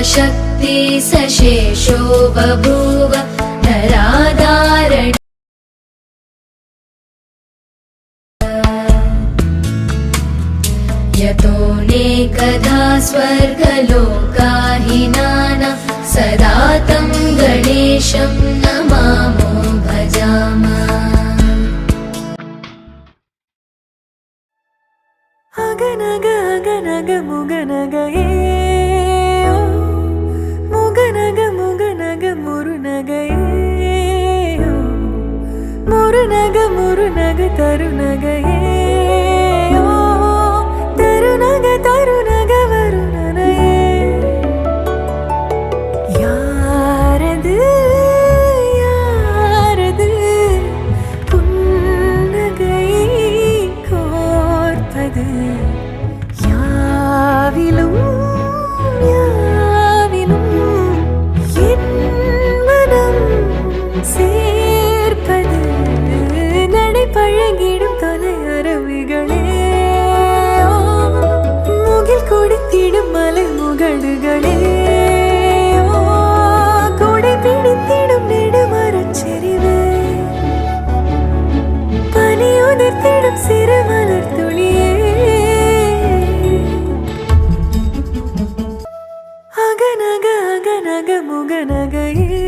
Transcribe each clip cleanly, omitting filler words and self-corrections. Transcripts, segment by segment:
शक्ति सशेषो बभूव नराधारण यतोऽनेकधा स्वर्गलोकाहिनाना सदा तं गणेशं नमामो भजामः। अगनग अगनग मुगनग मुगनग मुगनग मुरुनग मुरुनग मुरुनग तरुनग तरुनग तरुनग वरुणनये यारदु यारदु पुन्नगै कोर्पदु याविलुम याविलुम एन मनम சேர்ப்பது நடை பழகிடும் தொலை அரவிகளே முகில் கொடுத்திடும் மலை முகடுகளே கொடை பிடித்திடும் நெடுமரச்செறிவே பனி உதிர்த்திடும் சிறு மலர் துளியே அகநக அகநக முகநகையே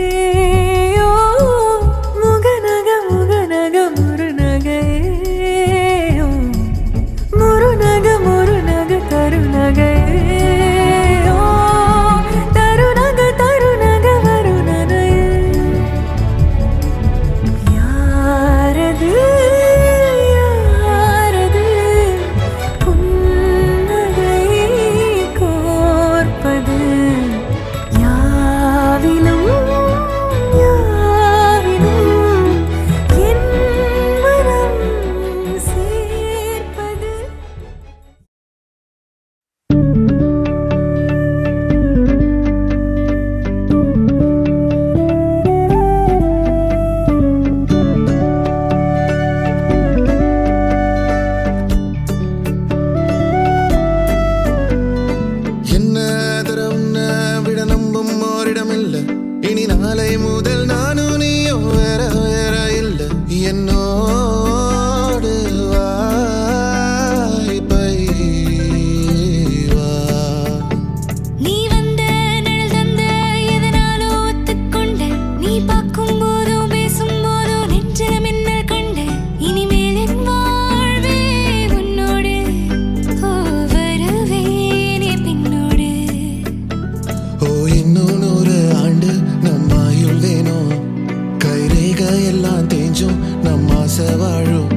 முகநக முகநக முருநகையே முருநக முருநக தருநகையே தருநக தருநக வருணனையே யாரது யாரது புன்னகை கோர்ப்பது யாவிலும் யாவிலும் என் மனம் சேர்ப்பது என்ன தர உன்னை விட நம்பும் ஓரிடமில்ல இனி நாளை முதல் நானும் நீயும் வேற வேற இல்ல என்னோடு வாய்ப்பை வா நீ வந்த நிழல் தந்த எதனாலோ ஒத்துக்கொண்ட நீ பார்க்கும் போதோ பேசும் போதோ நெஞ்சில மின்னல் கண்ட இனிமேல் என் வாழ்வே உன்னோடு வருவேனே பின்னோடு ஓ இன்னும் 100 ஆண்டு நம்ம ஆயுள் வேணும் கைரேக எல்லாம் தேஞ்சும் நம்ம ஆசை வாழும்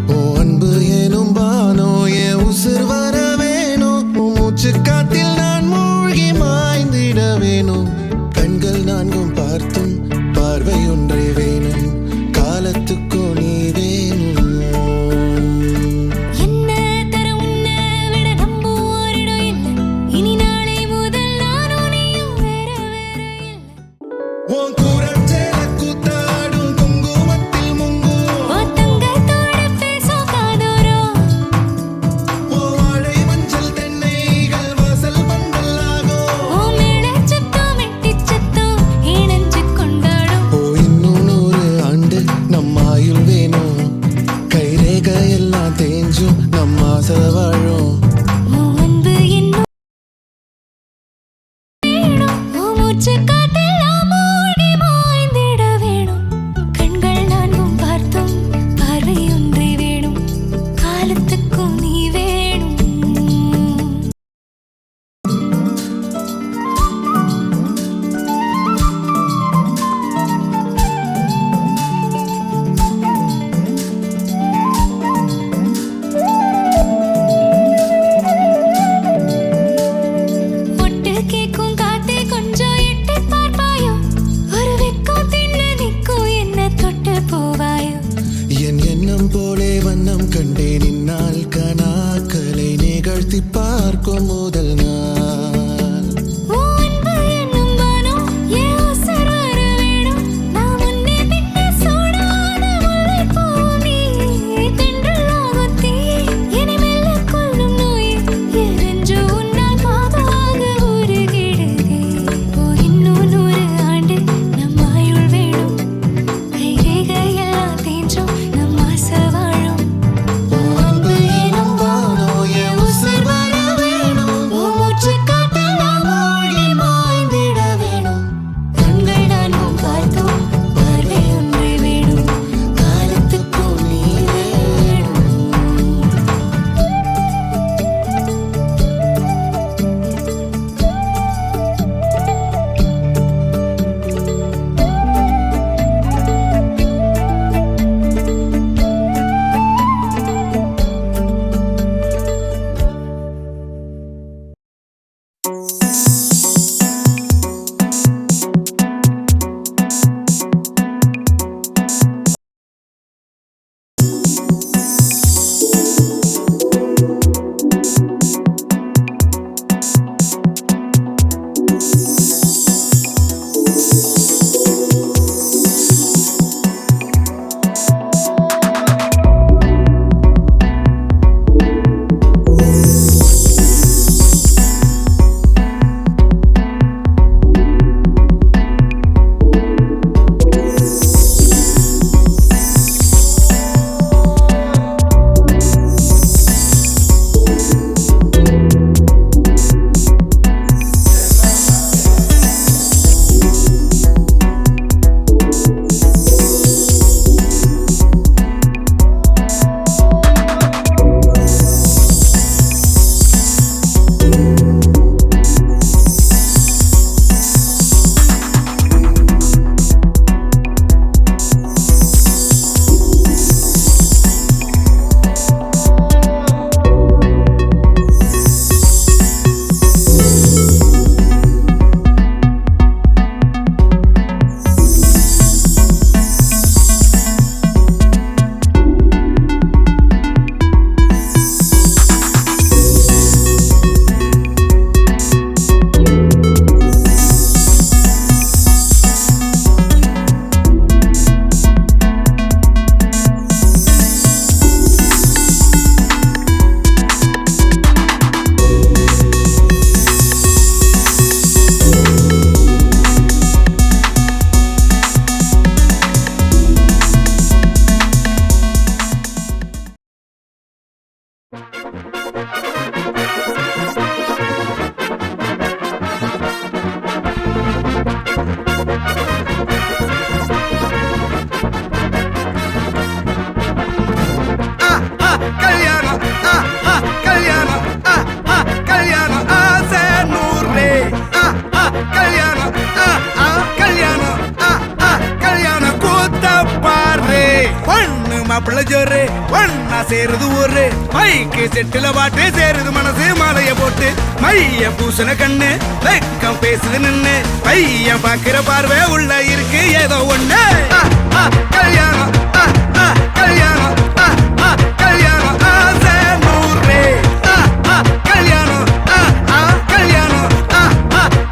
ஓ அன்பு ஏனும் பானோ என் உசுர் வர வேணும் உன் மூச்சு காத்தில் நான் மூழ்கி மாய்ந்திட வேணும் கண்கள் நான்கும் பார்த்தும் பார்வை ஒன்றே வேணும் காலத்துக்கோ நீ வேணும் என்ன தர உன்னை விட நம்பும் ஓரிடம் இல்லை இனி நாளை முதல் நானும் நீயும் வேற வேற இல்லை உன் கூரச்சேல கூத்தாடும் குங்குமத்தில் முங்கும் உன் தங்கத்தோட பேசும் காதோரோ உன் வாழை மஞ்சள் தென்னைகள் வாசல் பந்தலாகும் உன் மேளச் சத்தம் மெட்டிச் சத்தம் இணைஞ்சு கொண்டாடும் ஓ இன்னும் 100 ஆண்டு நம்ம ஆயுள் வேணும் கைரேக எல்லாம் தேஞ்சும் நம்ம ஆசை வாழும் உன் அன்பு இன்னும் வேணும் உன் மூச்சு காத்தெல்லாம் மூழ்கி மாய்ந்திட வேணும் கண்கள் நான்கும் பார்த்தும் பார்வை ஒன்றே வேணும் காலத்துக்கும் நீ வேணும் ஒட்டு கேக்கும் காத்தே கொஞ்சம் எட்டி பார்ப்பாயோ ஒரு வெக்கம் தின்ன நிற்கும் என்ன தொட்டு போவாயோ என் எண்ணம் போலே வண்ணம் கண்டேன் இந்நாள் கனாக்களை நிகழ்த்தி பார்க்கும் முதல் நாள் உன் அன்பு என்னும் வானம் என் உசுர் வர வேணும் நான் முன்னே பின்னே சூடான முல்லைப்பூ நீ தென்றல் ஆகும் தீயே என்னை மெல்ல கொல்லும் நோயே என் நெஞ்சு உன்னால் பாதாக உருகிடுதே கல்யாணம் கல்யாணம் கல்யாணம் ஆசை நூறு கல்யாணம் கல்யாணம் கல்யாணம் கூத்த பாரு பொண்ணு மாப்பிள்ள ஜோரு ஒன்னா சேருது ஊரு மைக்கு செட்டுல பாட்டு சேருது மனசு மாலைய போட்டு மைய பூசண கண்ணு வெக்கம் பேசுது நின்னு பையன் பாக்குற பார்வை உள்ள இருக்கு ஏதோ ஒண்ணு கல்யாணம் கல்யாணம் கல்யாணம் ஆசை நூறு கல்யாணம் கல்யாணம்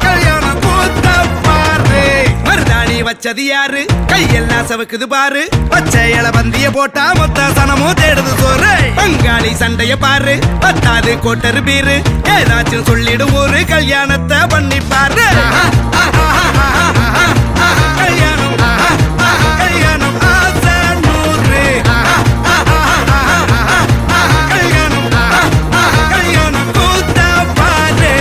கல்யாணம் கூத்த பாரு மருதாணி வச்சது யாரு கையெல்லாம் சவுக்குது பாரு பச்சை இல பந்திய போட்டா மொத்த சனமும் தேடுது சோறு பங்காளி சண்டைய பாரு பத்தாது கோட்டரு பீரு ஏதாச்சும் சொல்லிடும் ஒரு கல்யாணத்தை பண்ணி பாரு கல்யாணம் கல்யாணம் ஆசை நூறு கல்யாணம் கல்யாணம் கூத்த பாரு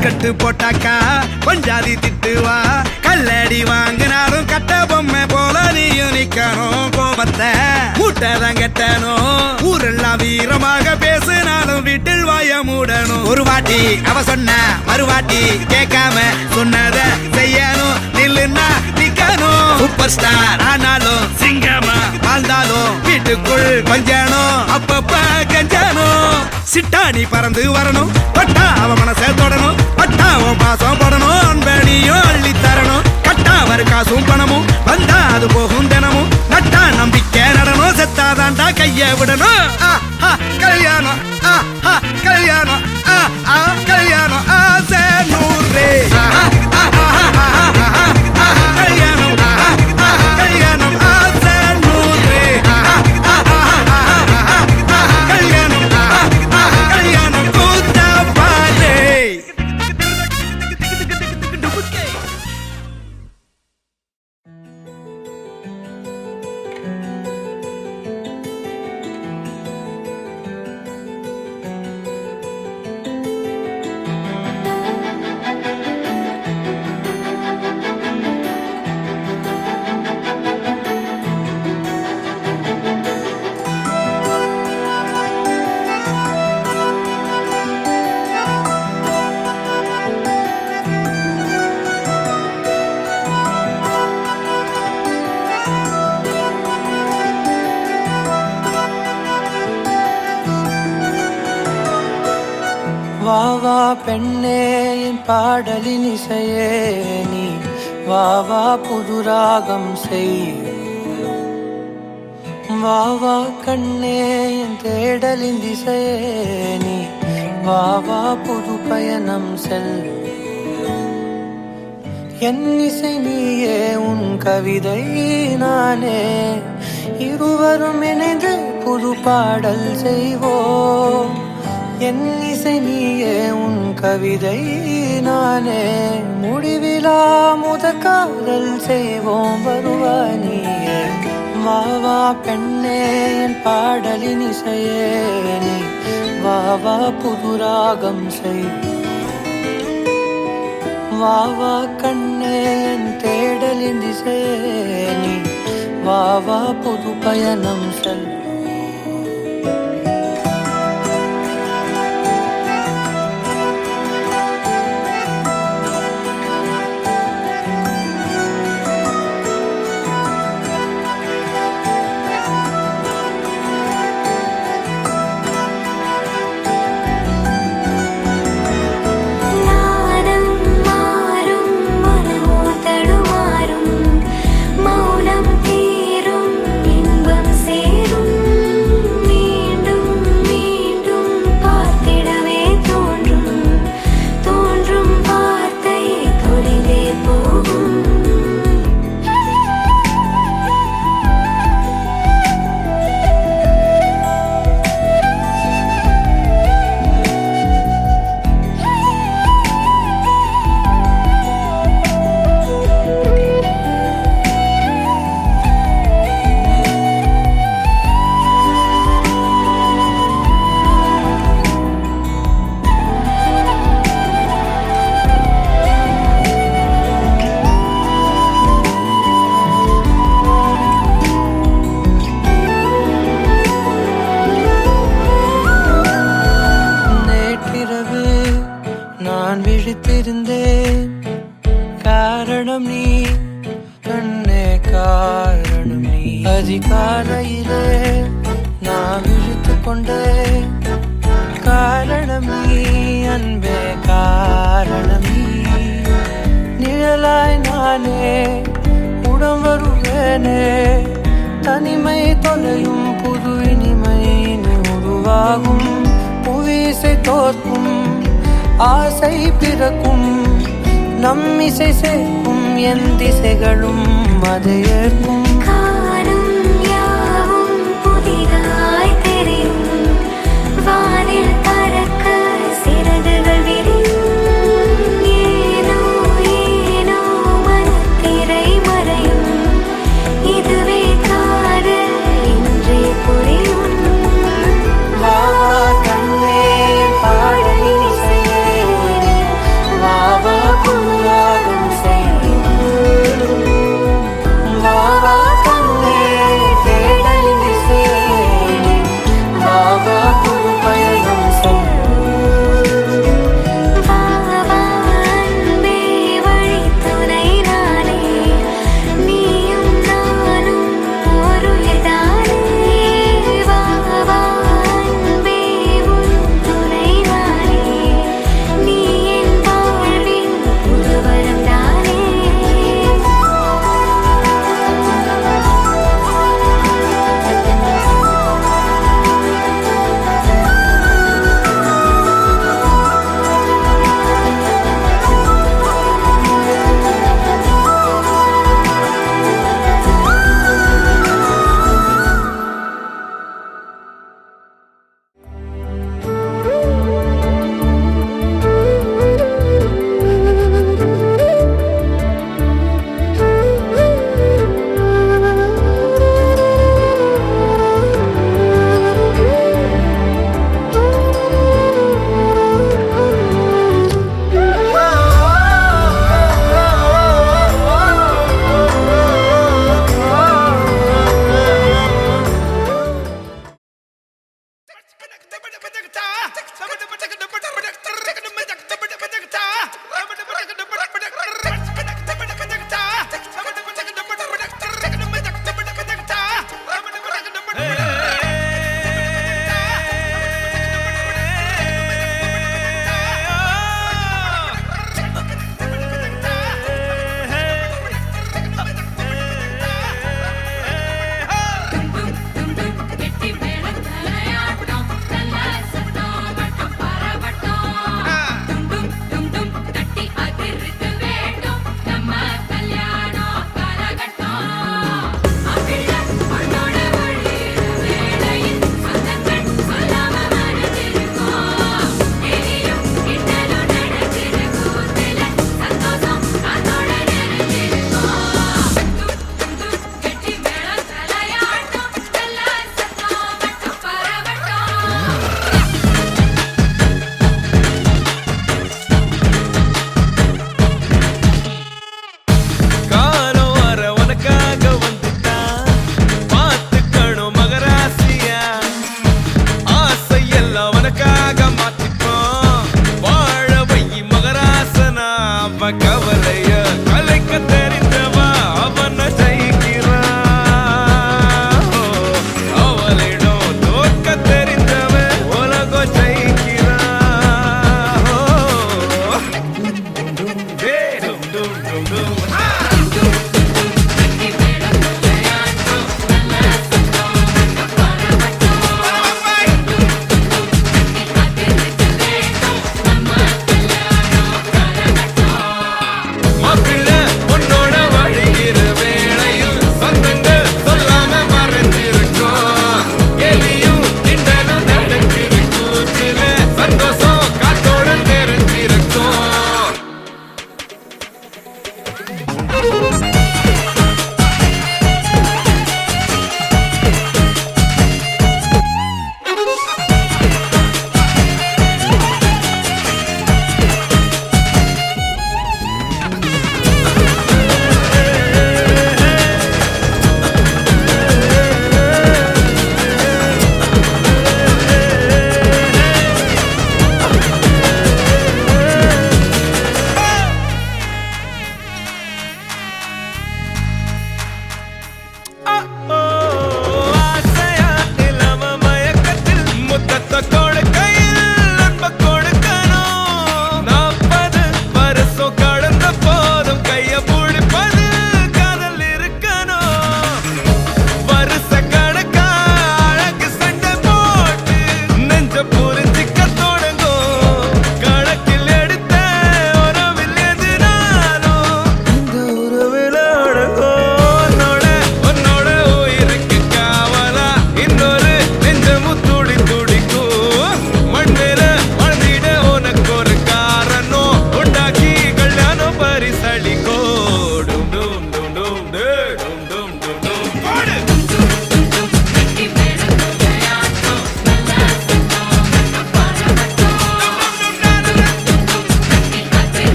கட்டு போட்டாக்கா பஞ்சாதி திட்டுவா கல்லடி வாங்கினாலும் கட்ட பொம்மை போல நீயும் நிக்கணும் கோபத்தை கூட்டதான் கட்டணும் ஊரெல்லாம் வீரமாக பேசினாலும் வீட்டில் வாய மூடணும் ஒரு வாட்டி அவ சொன்ன மறுவாட்டி கேட்காம சொன்னத செய்யணும் நில்லுன்னா நிக்கணும் சூப்பர் ஸ்டார் ஆனாலும் சிங்கமா வாழ்ந்தாலும் வீட்டுக்குள் கொஞ்சணும் அப்பப்ப கஞ்சணும் சிட்டாணி பறந்து வரணும் பட்டா அவ மனசை தொடணும் பட்டா அவன் பாசம் படணும் அன்பனியும் அள்ளி தரணும் கட்டா வரு காசும் பணமும் வந்தா அது போகும் தினமும் நட்டா நம்பிக்கை நடணும் செத்தாதாண்டா கைய விடணும் கல்யாணம் கல்யாணம் கல்யாணம் ஆசை நூறு கல்யாணம் கல்யாணம் ஆசை நூறு கல்யாணம் கல்யாணம் கூத்த பாரு வா வா பெண்ணே என் பாடலின் இசையே நீ வா வா புது ராகம் செய் வா வா கண்ணே என் தேடலின் திசையே நீ வா வா புது பயணம் செல் என் இசை நீயே உன் கவிதை நானே இருவரும் இணைந்து புது பாடல் செய்வோம் என் இசை நீயே உன் கவிதை நானே முடிவிலா முதற் காதல் செய்வோம் வருவாய் நீயே வா வா பெண்ணே என் பாடலின் இசையே நீ வா வா புது ராகம் செய் வா வா கண்ணே என் தேடலின் திசையே நீ வா வா புது பயணம் செல் மௌனம் தீரும் இன்பம் சேரும் நான் விழித்திருந்தேன். காரணம் நீ கண்ணே, காரணம் நீ. அதிகாலையிலே நான் விழித்து கொண்டேன். காரணம் நீ அன்பே, காரணம் நீ. நிழலாய் நானே உடம் வருவேனே. தனிமை தொலையும் புது இனிமை உருவாகும். புவிசை தோற்கும் ஆசை பிறக்கும். நம் இசை சேர்க்கும் என் திசைகளும் அதை ஏற்கும். காணும் யாவும் புதிதாய் தெரியும். வானில் பறக்க சிறகுகள் விரியும். ஏனோ ஏனோ மனத்திரை மறையும். இதுவே காதல் என்றே புரியும். வா கண்ணே பாடல் இசையே, வா புராணம் செய்யும். வா கண்ணே தேடல் இசையே, வா புது பயணம் செய்யும். வா அன்பே வழித்துணை நானே. நீயும் நானும் ஒரு எதானே. வா அன்பே உன் துணை நானே. நீ என் வாழ்வின் புதுவரம் தானே. கவலைய கலைக்க தெரிந்தவா அவன ஜெயிக்கிறா. அவளிடம் தோற்க தெரிந்தவன் உலகம் ஜெயிக்கிறா. டும் டும் டும் டும்.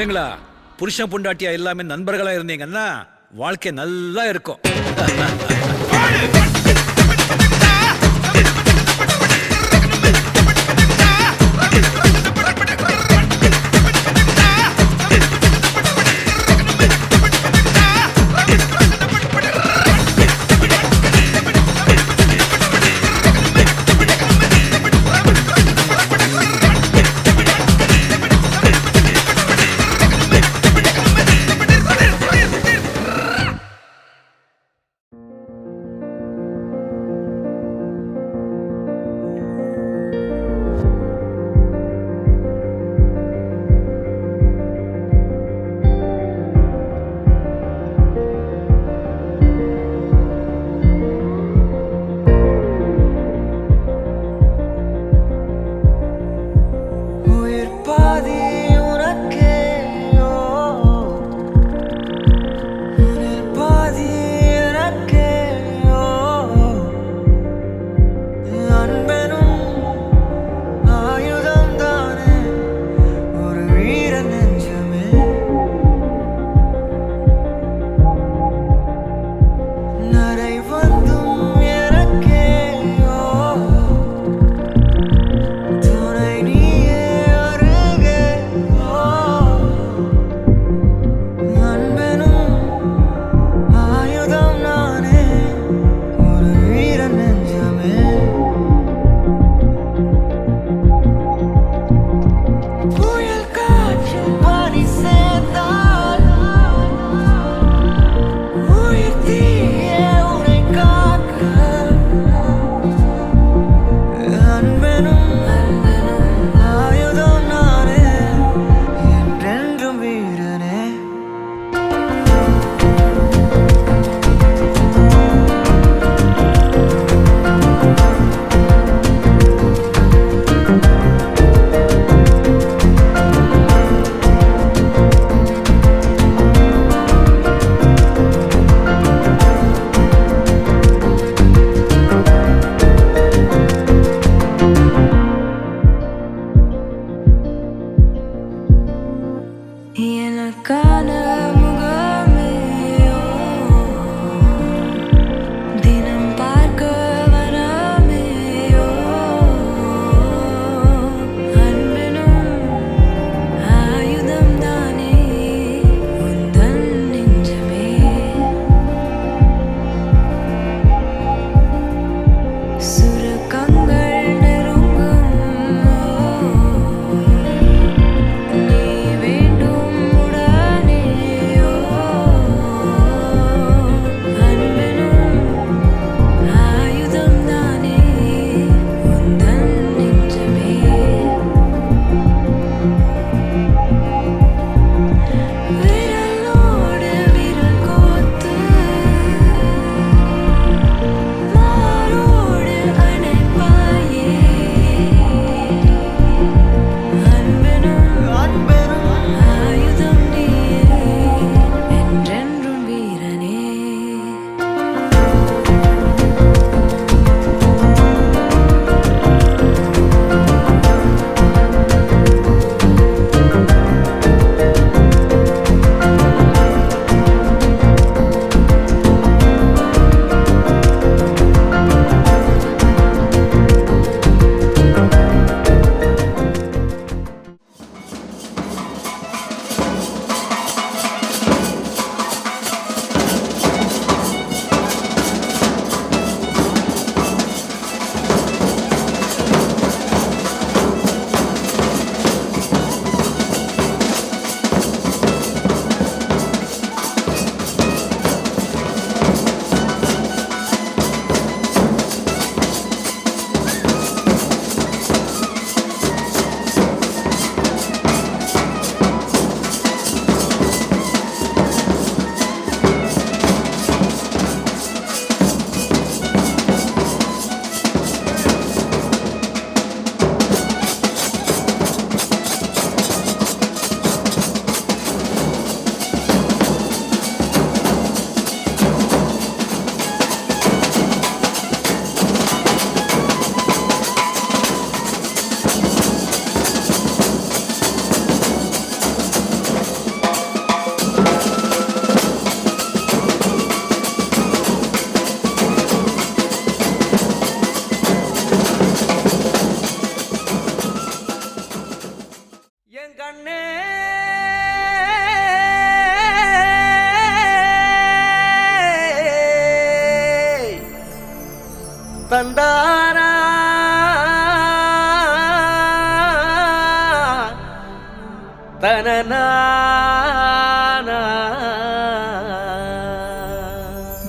பிள்ளைங்களா புருஷன் பொண்டாட்டியா எல்லாமே நண்பர்களா இருந்தீங்கன்னா வாழ்க்கை நல்லா இருக்கும். தனனா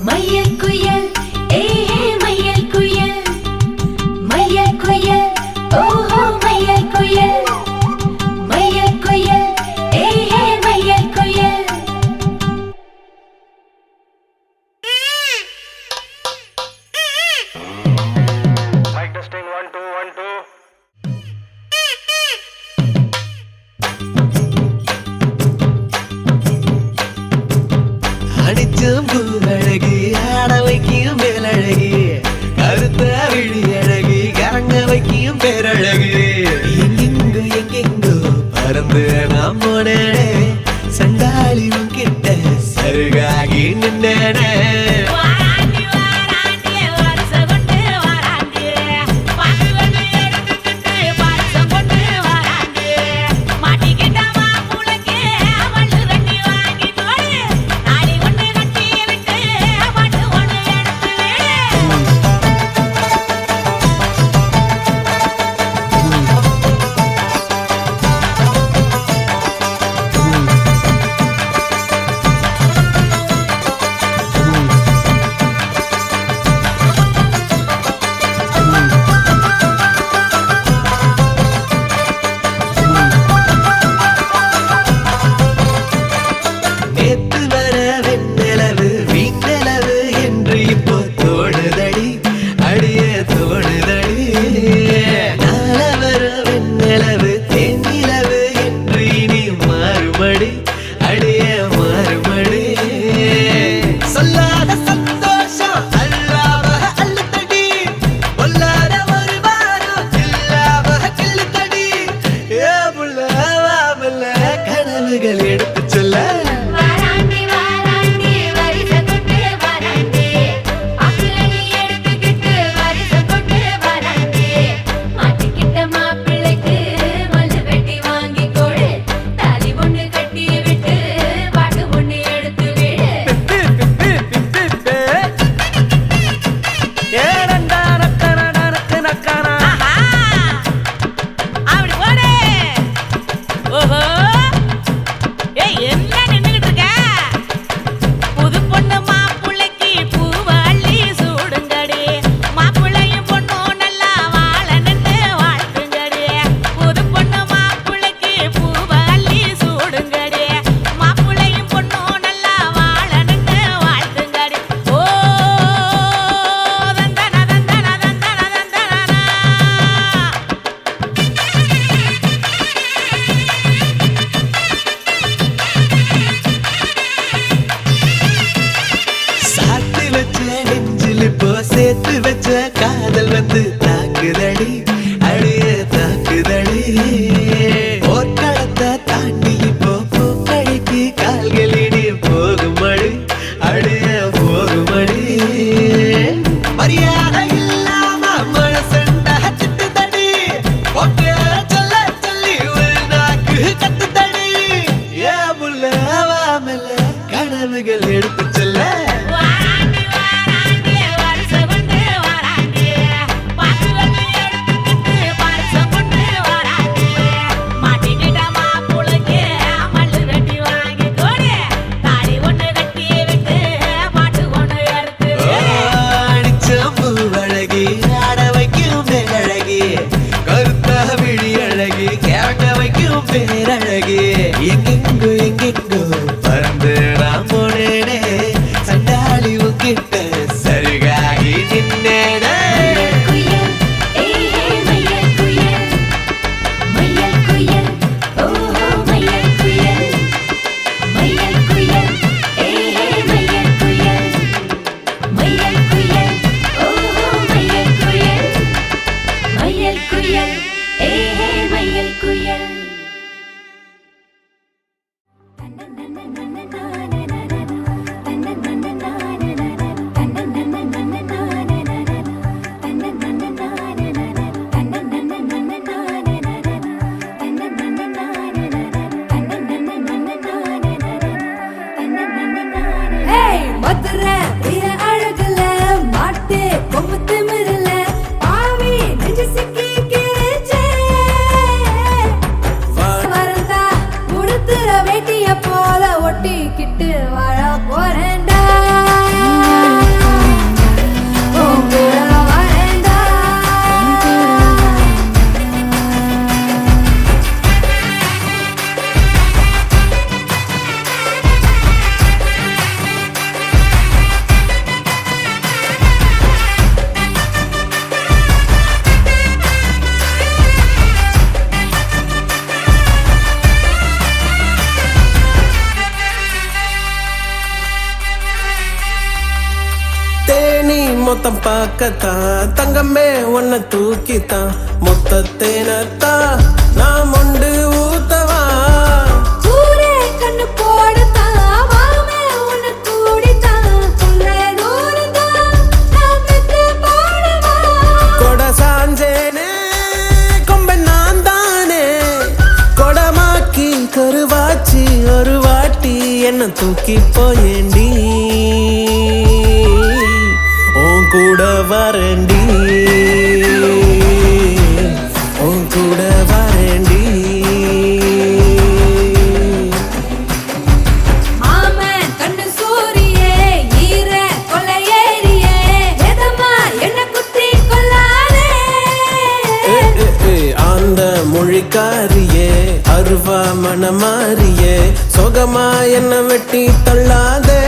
மையல் குயில் ஏஹே மையல் குயில் மையல் குயில் ஓஹோ மையல் குயில் மையல் குயில் ஏஹே மையல் குயில் அடிச்சும் பூவழகி ஆட வைக்கும் மேலழகி கருத்த விழி அழகி கரங்க வைக்கும் பேரழகி எங்கெங்கோ பறந்து நாம் போனேனே சண்டாளி கிட்ட சருகாகி நின்னேனே எடுத்து சொல்ல வாராண்டி வாராண்டி வரிசை கொண்டு வாராண்டி அக்கிலனி எடுத்துக்கிட்டு வரிசை கொண்டு வாராண்டி மாட்டிக்கிட்ட மாப்பிள்ளைக்கு மல்லு வெட்டி வாங்கி கொடு தாலி ஒண்ணு கட்டி விட்டு பாட்டு ஒண்ணு எடுத்து விடு சேர்த்து வச்ச காதல் வந்து தாக்குதடி அடிய தாக்குதடி போர்க்களத்தை தாண்டி இப்போ பூக்கழிக்கு கால்களிடி போகுமடி அடிய போகுமடி மரியாதை இல்லாம மனசண்டா திட்டுதடி ஒப்பே சொல்ல சொல்லி ஒரு நாக்கு கட்டுதடி ஏ முல்ல வாமல கனவுகள் எடுத்து சொல்ல பேரழகி எங்கெங்கோ எங்கெங்கோ பறந்து நாம் போனேனே சண்டாளி உங்கிட்ட சருகாகி நின்னேனே குயில் ஏஹே மையல் குயில் மையல் குயில் ஓஹோ மையல் குயில் மையல் குயில் ஏஹே மையல் குயில் மையல் குயில் ஓஹோ மையல் குயில் மையல் குயில் ஏஹே மையல் குயில் மதுரை வீர அழகுல மாட்டு கொம்பு திமிரல பாவி நெஞ்சு சிக்கி கிழிச்சே முத்தம் பார்க்கத்தான் தங்கமே உன்னை தூக்கித்தான் மொத்த தேனத்தான் நான் மொண்டு ஊத்தவா ஊரே கண்ணு போடத்தான் வாமே உன்னை கூடித்தான் உள்ள தூரத்தான் நான் பெத்து போடவா கொட சாஞ்சேனே கொம்பை நான் தானே கொடமாக்கி கருவாச்சி ஒரு வாட்டி என்ன தூக்கி போயேண்டி உன் கூட வரேண்டி உன் கூட வரேண்டி மாமன் கண்ணு சூரியே ஈர கொலையேறியே எதமா என்ன குத்தி கொல்லாதே அந்த மொழிக்காரியே அருவா மனமாரியே சொகமா என்ன வெட்டி தள்ளாதே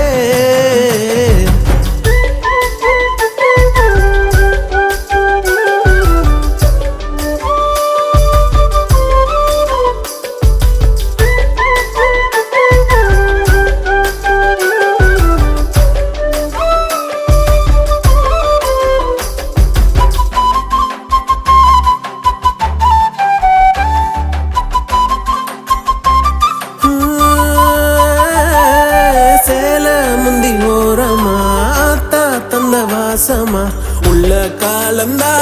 சேல முந்தி ஓரமா ஆத்தா தந்த வாசமா உள்ள காலந்தா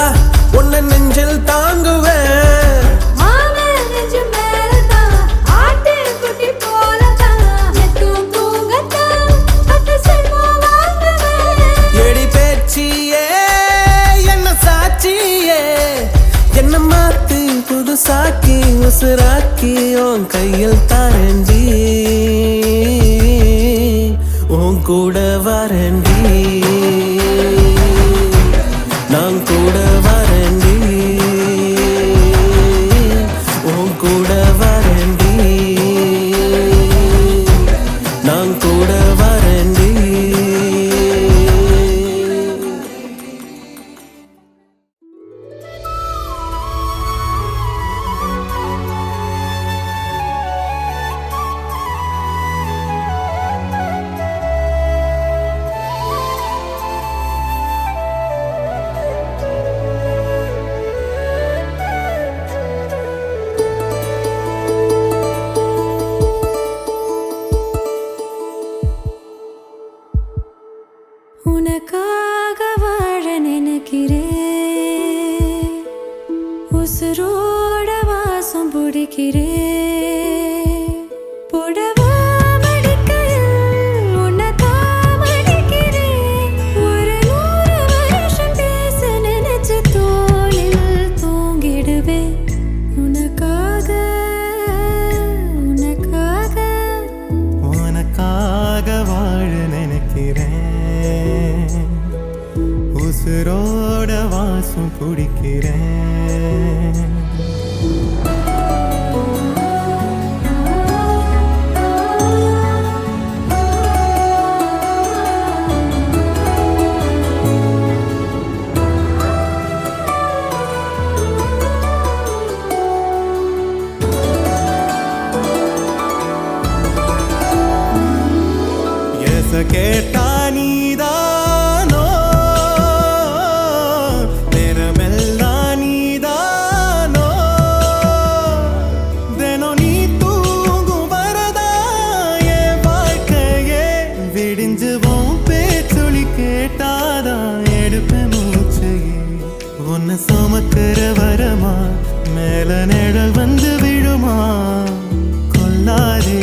உன்னை நெஞ்சில் தாங்குவேன் மாமன் நெஞ்சு மேலதான் ஆட்டு குட்டி போலதான் எத்தும் தூங்கத்தான் பத்து செல்வா வாங்குவேன் எடி பேச்சியே என்ன சாட்சியே என்ன மாத்தி புதுசாக்கி உசுராக்கி உன் கையில் தாரண்டி உன் கூட வரண்டி நான் கூட வரண்டி உன் கூட வரண்டி நான் கூட வரண்டி உனக்காக வாழ நினைக்கிறேன் உசுரோட வாசம் பிடிக்கிறேன் புடவா மடிக்கையில் உன்னைத்தான் மடிக்கிறேன் ஒரு 100 வருஷம் பேச நினைச்சு தோளில் தூங்கிடுவேன் உனக்காக உனக்காக உனக்காக வாழ நினைக்கிறேன் உசுரோட வாசம் பிடிக்கிறேன் கேட்டா நீதானோ நேரமெல்லாம் நீதானோ தினம் நீ தூங்கும் வரதா என் வாழ்க்கையே விடிஞ்சுவோம் பேச்சொலி கேட்டாதான் எடுப்பேன் மூச்சையே உன்னை சுமக்கிற வரமா மேல நிழல் வந்து விழுமா கொல்லாதே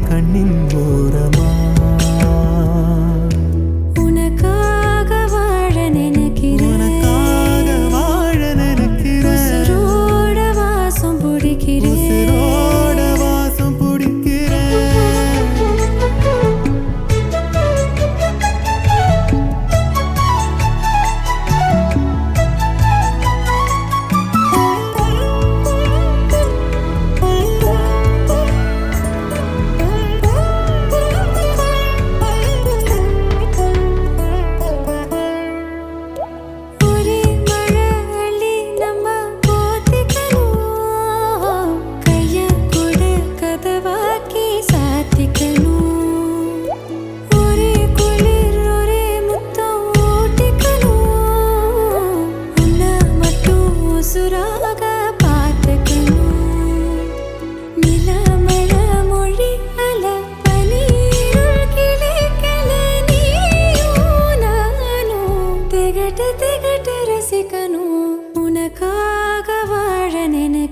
கண்ணின் ஓரமா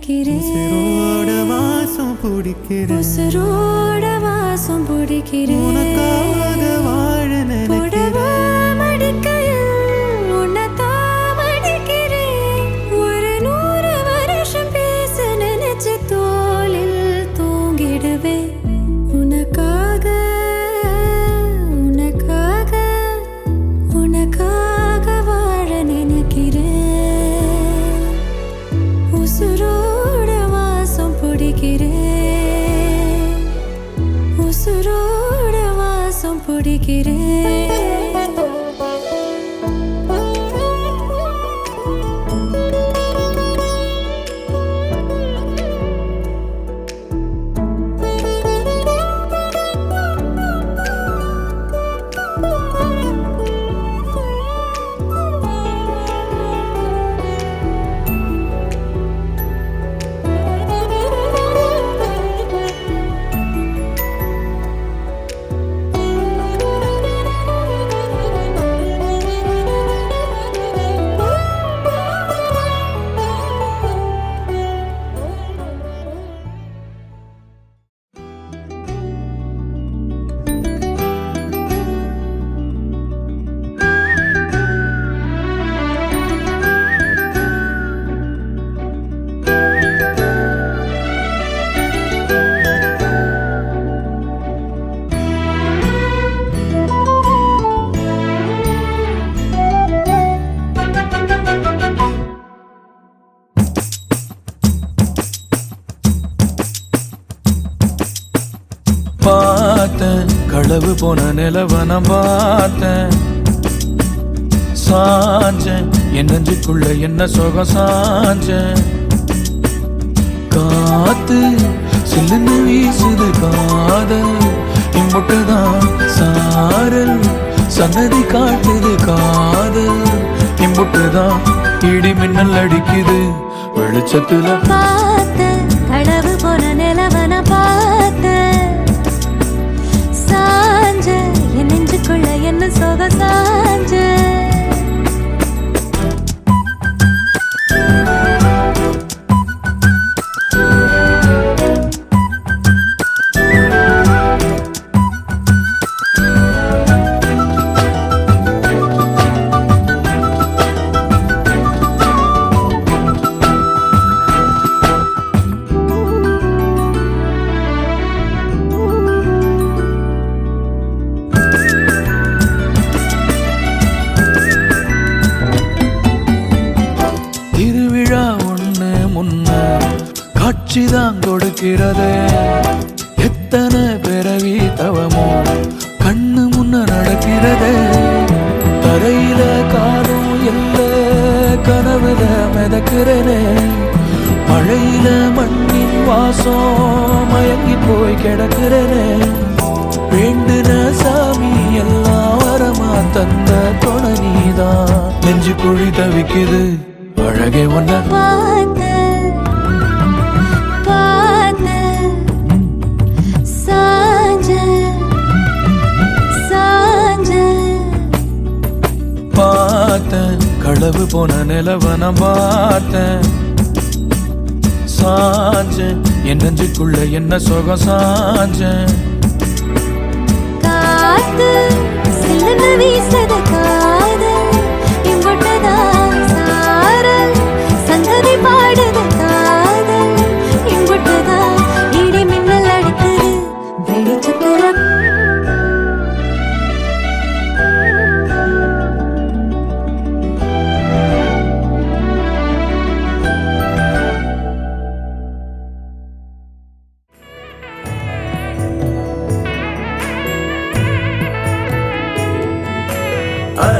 நினைக்கிறேன் உசிரோட வாசம் பிடிக்கிறேன் உசுரோட வாசம் பிடிக்கிறேன் உனக்காக வாழ புடவா நினைக்கிறேன் மடிக்கையில் உன்னைத்தான் மடிக்கிறேன். ஒரு 100 வருஷம் பேச நினைச்சு தோளில் தூங்கிடுவேன். உனக்காக உனக்காக உனக்காக வாழ நினைக்கிறேன். உசுரோட வாசம் பிடிக்கிறேன் உசுரோட வாசம் பிடிக்கிறேன். பார்த்தேன் களவு போன நிலவன பார்த்தேன் சாஞ்சேன் என் நெஞ்சுக்குள்ள என்ன சுகம் சாஞ்சேன் காத்து சில்லுன்னு வீசுது காதல் இம்புட்டுதான் சாரல் சன்னதி காட்டுது காதல் இம்புட்டுதான் இடி மின்னல் அடிக்குது வெளிச்சத்துல பார்த்தேன் களவு போன நிலவன பார்த்தேன் சாஞ்ச என் நெஞ்சுக்குள்ள என்ன சோக சாஞ்ச. திருவிழா ஒண்ணு முன்ன காட்சிதான் கொடுக்கிறதே எத்தனை பிறவி தவமோ கண்ணு முன்ன நடக்கிறதே தரையில காலும் எல்ல கனவுல மிதக்கிறனே மழையில மண்ணின் வாசம் மயங்கி போய் கிடக்கிறனே வேண்டுன சாமி எல்லாம் வரமா தந்த துணை நீதான் நெஞ்சு குழி தவிக்குது அழகே ஒன்ன பார்த்தேன் பார்த்தேன் சாஞ்ச சாஞ்ச பார்த்தேன் களவு போன நிலவன பார்த்தேன் சாஞ்சேன் என் நெஞ்சுக்குள்ள என்ன சுகம் சாஞ்சேன் காத்து சில்லுன்னு வீசுது காதல் இம்புட்டுதான் சாரல் சங்கதி பாடுது காதல் இம்புட்டுதான் இடி மின்னல் அடிக்குது வெளிச்சத்துல. I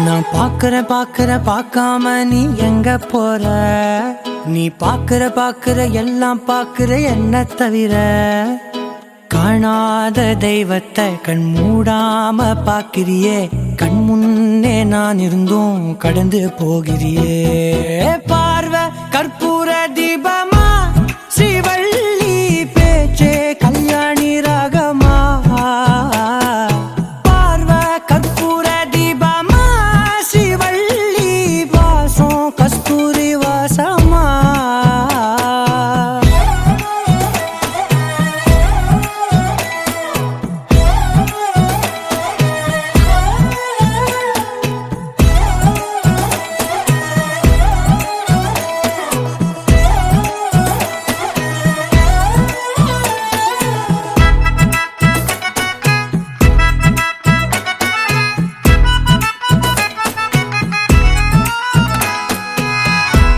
நான் பார்க்காம நீ எங்க போற? நீ பார்க்கிற எல்லாம் பார்க்கிற என்ன தவிர. காணாத தெய்வத்தை கண் மூடாம பார்க்கிறியே, கண் முன்னே நான் இருந்தும் கடந்து போகிறியே. பார்வை கற்பூர தீபமா, ஸ்ரீவள்ளி பேச்சே கல்யாணி ராகமா. பார்வை கற்பூர தீபமா, ஸ்ரீவள்ளி வாசம் கஸ்தூரி வாசமா.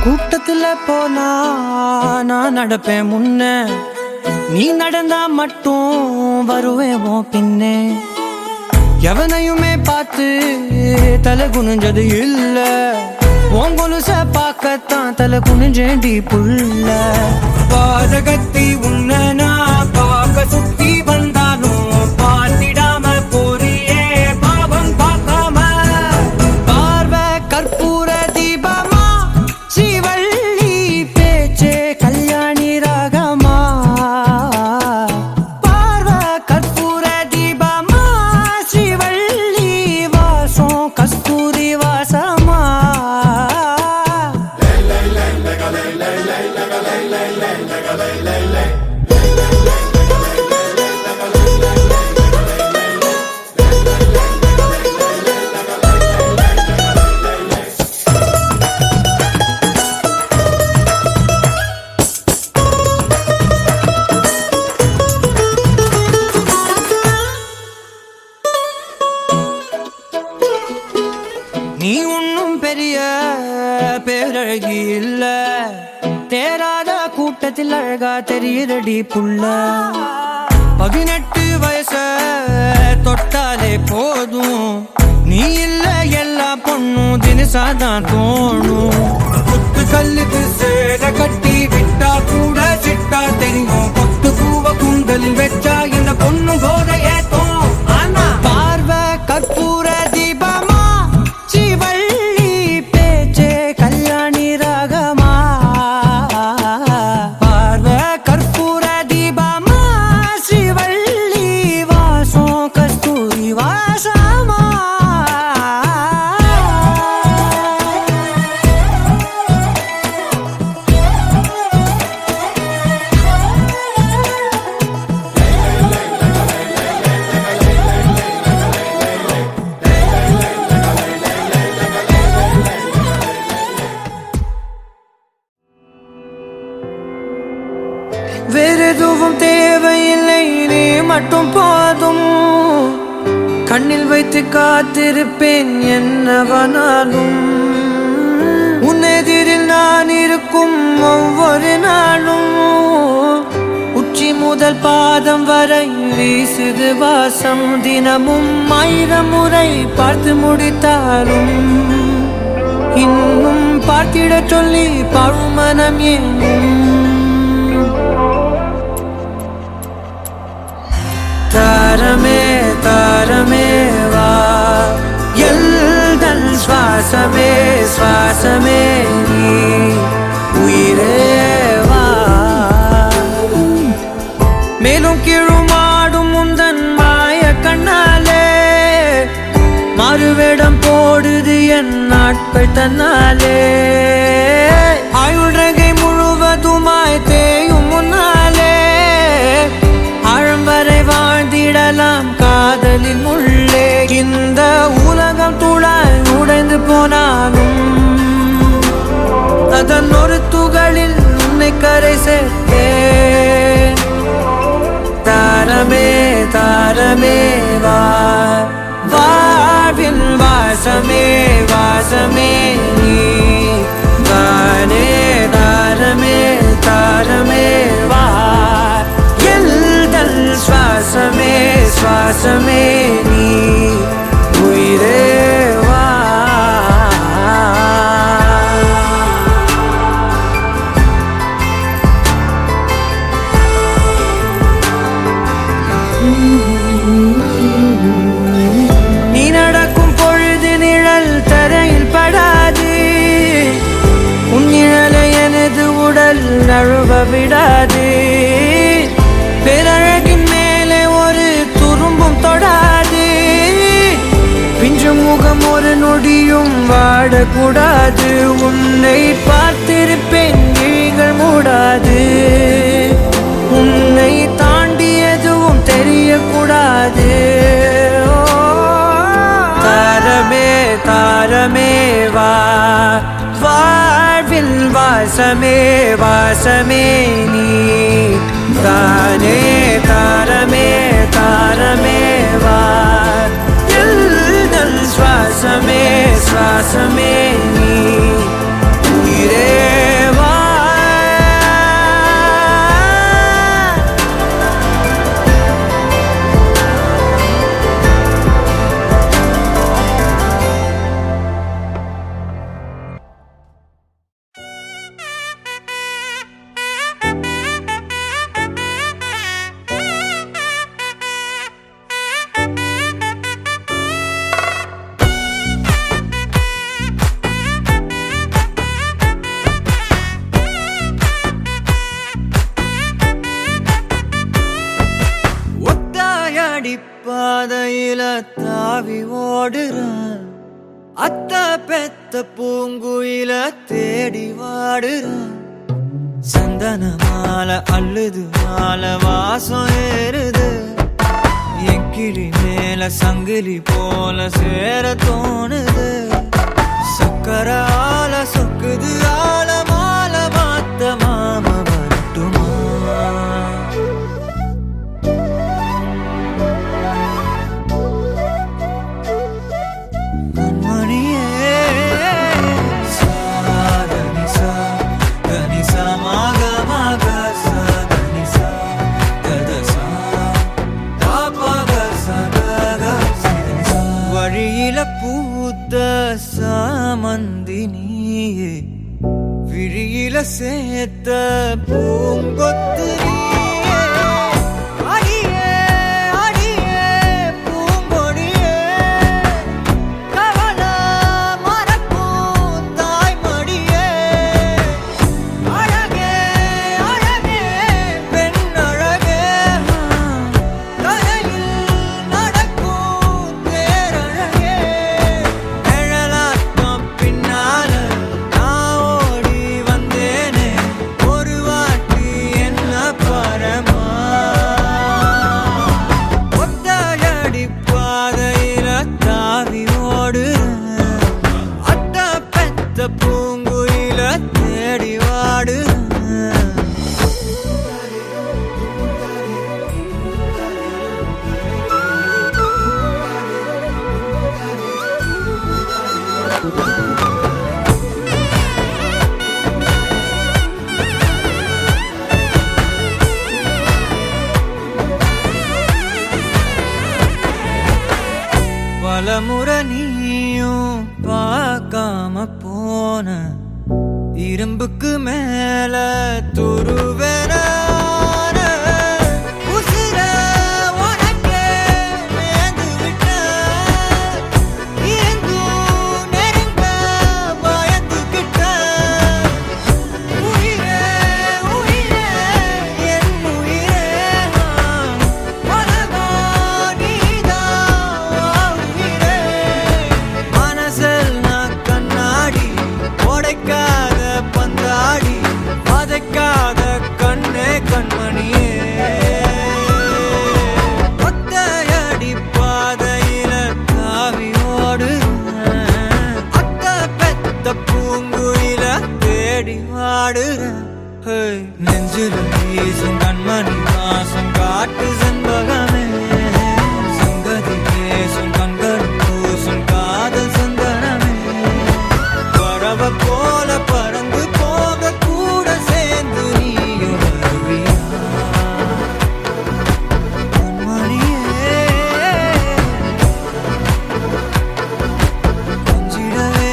கூட்டத்துல போனா நான் நடப்பேன் முன்ன, நீ நடந்தா மட்டும் வருவேன் உன் பின்னே. எவனையுமே பார்த்து தலை குனிஞ்சது இல்ல, உன் கொலுச பார்க்கத்தான் தலை குனிஞ்சேண்டி புள்ள. பாதகத்தி உன்ன நான் பார்க்க சுத்தி வந்தாலும் பார்த்திடாம போறியே பாவம் பார்க்காம. பார்வை கற்பூர தீபமா, ஸ்ரீவள்ளி பேச்சே கல்யாணி ராகமா. பார்வை கற்பூர தீபமா, ஸ்ரீவள்ளி வாசம் கஸ்தூரி வாசமா. நீ ஒன்னும் பெரிய பேரழகி இல்ல, தேராத கூட்டத்தில் அழகா தெரியுதடி புள்ள. 18 வயச தொட்டாலே போதும், நீ இல்ல எல்லா பொண்ணும் தினசாதான் தோணும். குத்து கல்லுக்கு சேர கட்டி விட்டா கூட சிட்டா தெரியும், கொத்து பூவ குந்தலில் வச்சா இந்த பொண்ணும் போத ஏத்தோம். ஆனா பார்வை கற்பூர தீபமா, ஸ்ரீவள்ளி பேச்சே கல்யாணி ராகமா. பார்வை கற்பூர தீபமா, ஸ்ரீவள்ளி வாசம் கஸ்தூரி வாசமா. வேறெதுவும் தேவையில்லை, நீ மட்டும் போதும். கண்ணில் வைத்து காத்திருப்பேன் என்னவனாலும், உன்னெதிரில் நான் இருக்கும் ஒவ்வொரு நாளும். உச்சி முதல் பாதம் வரை வீசுது வாசம், தினமும் 1000 முறை பார்த்து முடித்தாலும் இன்னும் பார்த்திட சொல்லி பழுமனம் ஏனும். தாரமே தாரமே வா, எல்தல் சுவாசமே சுவாசமே நீ, உயிரே வா. மேலும் கீழுமாடும் முந்தன் மாய கண்ணாலே, மாறுவேடம் போடுது என் நாட்கள் தன்னாலே. ஆயுள் ரகை முழுவதுமாய் தேயும் முன்னாலே, ஆழம் வரை வாழ்ந்திடலாம் காதலின் உள்ளே. இந்த உலகம் துளாய் உடைந்து போனாலும் அதன் ஒரு துகளில் உன்னை கரை சேர்த்தேன். தாரமே தாரமே வா, வாழ்வின் வாசமே வாசமே நீ. தானே தாரமே தாரமே வா, எல்தல் சுவாசமே சுவாசமே நீ, உயிரே வா. காதல் நழுவ விடாது பேரழகின் மேலே ஒரு துரும்பும் தொடாது பிஞ்சு முகம் ஒரு நொடியும் வாடக்கூடாது உன்னை பார்த்திருப்பேன் விழிகள் மூடாது உன்னை தாண்டி எதுவும் தெரியக்கூடாது தாரமே தாரமே வா வாழ்வில் வாசமே வாசமே நீ தானே தாரமே தாரமே வா எல்தல் சுவாசமே சுவாசமே நீ உயிரே வா பாதையில தாவி ஓடுறான் அத்த பெத்த பூங்குயில தேடி வாடுறான் சந்தன மாலை அள்ளுது மாலை வாசம் ஏறுது என் கிளி மேல சங்கிலி போல சேர தோணுது சக்கர ஆல சொக்குது ஆல மாலை மாத்த மாம வரட்டுமா பூத்த சாமந்தினியே விழியில சேர்த்த பூங்கொத்து அடியே அடியே பூங்கொடியே கவல மறக்கும் தாய்மடியே அழகே அழகே பெண் அழகே கரையில் நடக்கும் தேரழகே நிழலாட்டம் பின்னால நான் ஓடி வந்தேனே ஒரு வாட்டி என்ன பரமா ஒத்தையடி பாதையில தாவி ஓடுறேன் அத்த பெத்த பூங்குயில தேடி வாடுறேன் பலமுறை நீயும் பார்க்காம போன இரும்புக்கு மேல துருவேன உசிர உனக்கே நேர்ந்து விட்ட இருந்தும் நெருங்க பயந்துகிட்ட உயிரே உயிரே என் உயிரே உலகம் நீதான் உயிரே மனசில் நான் கண்ணாடி உடைக்காத பந்தாடி வதைக்காத கண்ணே கண்மணியே ஒத்தையடி பாதையில தாவி ஓடுறேன் அத்த பெத்த பூங்குயில தேடி வாடுறேன் நெஞ்சில வீசும் கண்மணி வாசம் காட்டு செண்பகமே சங்கதி பேசும் கண்கள் பூசும் காதல் சந்தனமே பறவை போல பறந்து போக கூட சேர்ந்து நீயும் வருவியா கண்மணியே கொஞ்சிடவே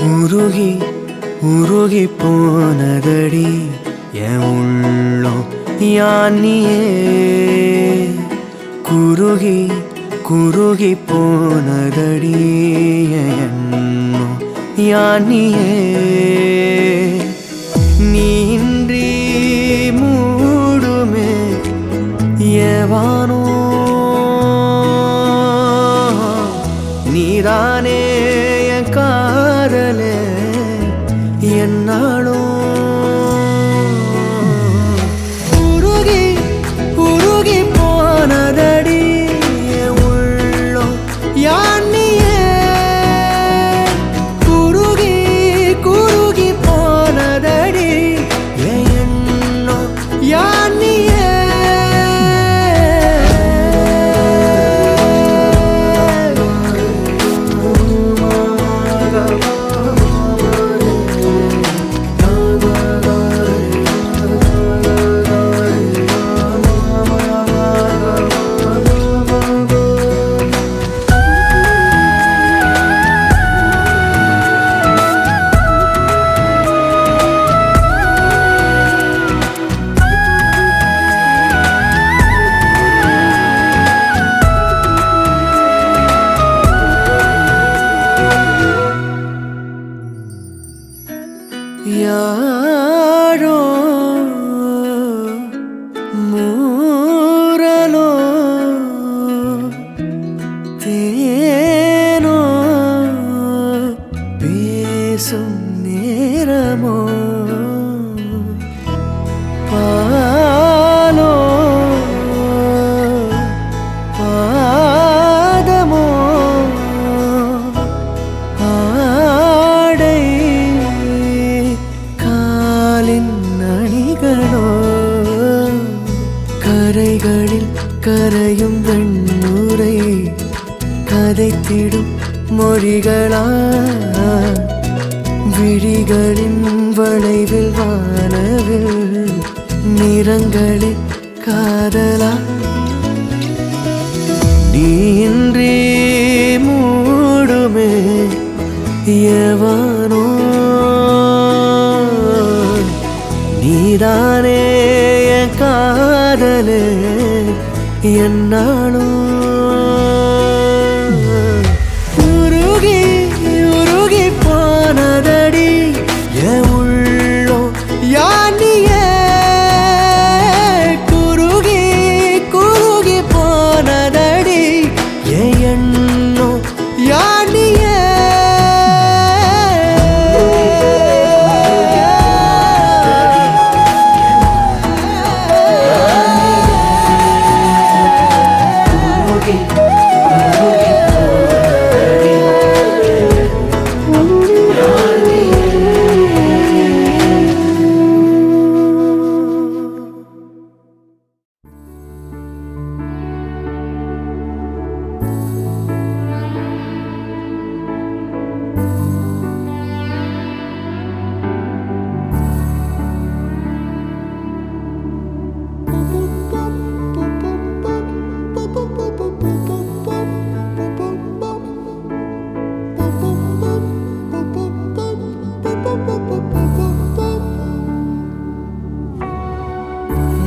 உருகி உருகி போனதடி என் உள்ளம் யானியே குருகி குருகி போனதடி என் எண்ணம் யானியே நீன்றி மூடுமே ஏவானோ நீதானே என் காதலே என்னாலும் உருகி உருகி போனதடி என் உள்ளம் யானியே குருகி குருகி போனதடி என் எண்ணம் யானியே யாரோ மூரலோ தேனோ பேசும் நேரமோ பாலோ பாதமோ ஆடை காலின் அணிகளோ கரைகளில் கரையும் வெண்ணுரை கதைத்திடும் மொழிகளா விழிகளின் வளைவில் வானவில் நிறங்களில் காதலா நீன்றி மூடுமே எவனோ நீதானே என் காதலே என்னாலும் உருகி உருகி போனதடி என் உள்ளம் யானியே குருகி குருகி போனதடி என் எண்ணம் யானியே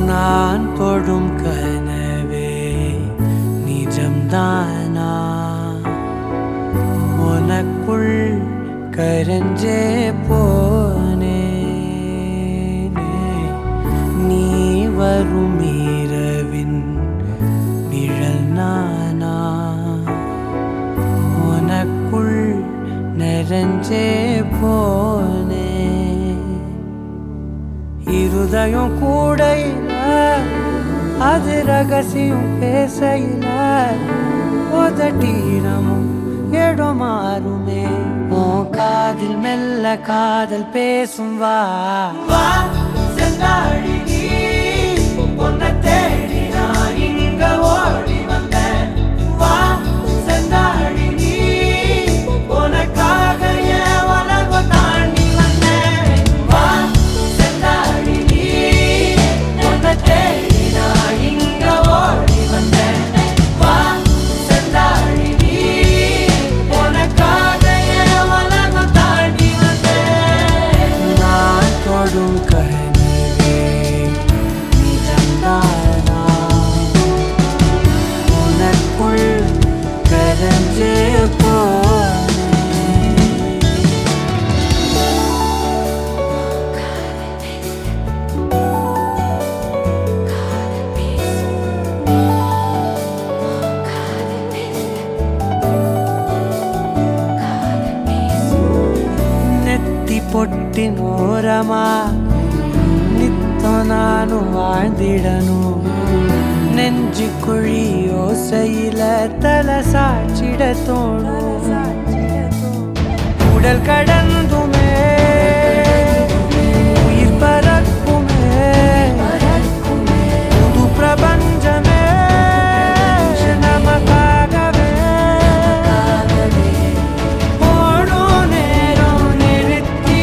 நான் தொடும் கனவே நிஜம்தானா உனக்குள் கரஞ்சே போனே நீ வரும் இரவின் நிழல் நானா உனக்குள் நிறைஞ்சே போனே இருதயம் கூடையில அது ரகசியம் பேசையில உதட்டீரமும் இடம் மாறுமே உன் காதில் மெல்ல காதல் பேசும் வா செந்தாழி நீ உன்னை தேடி நான் இங்க ஓடி வந்தேன் வா செந்தாழி நீ உனக்காக என் உலகம் தாண்டி வந்தேன் வா செந்தாழி நீ உன்னை தேடி நான் இங்க ஓடி வந்தேன் வா செந்தாழி நீ உனக்காக என் உலகம் தாண்டி பொட்டின் ஓரமா நித்தம் நானும் வாழ்ந்திடணும் நெஞ்சு குழி ஓசையில தலை சாச்சிட தோணும் உடல் கடந்துமே உயிர் பறக்குமே புது பிரபஞ்சமே நமக்காகவே ஓடும் நேரம் நிறுத்தி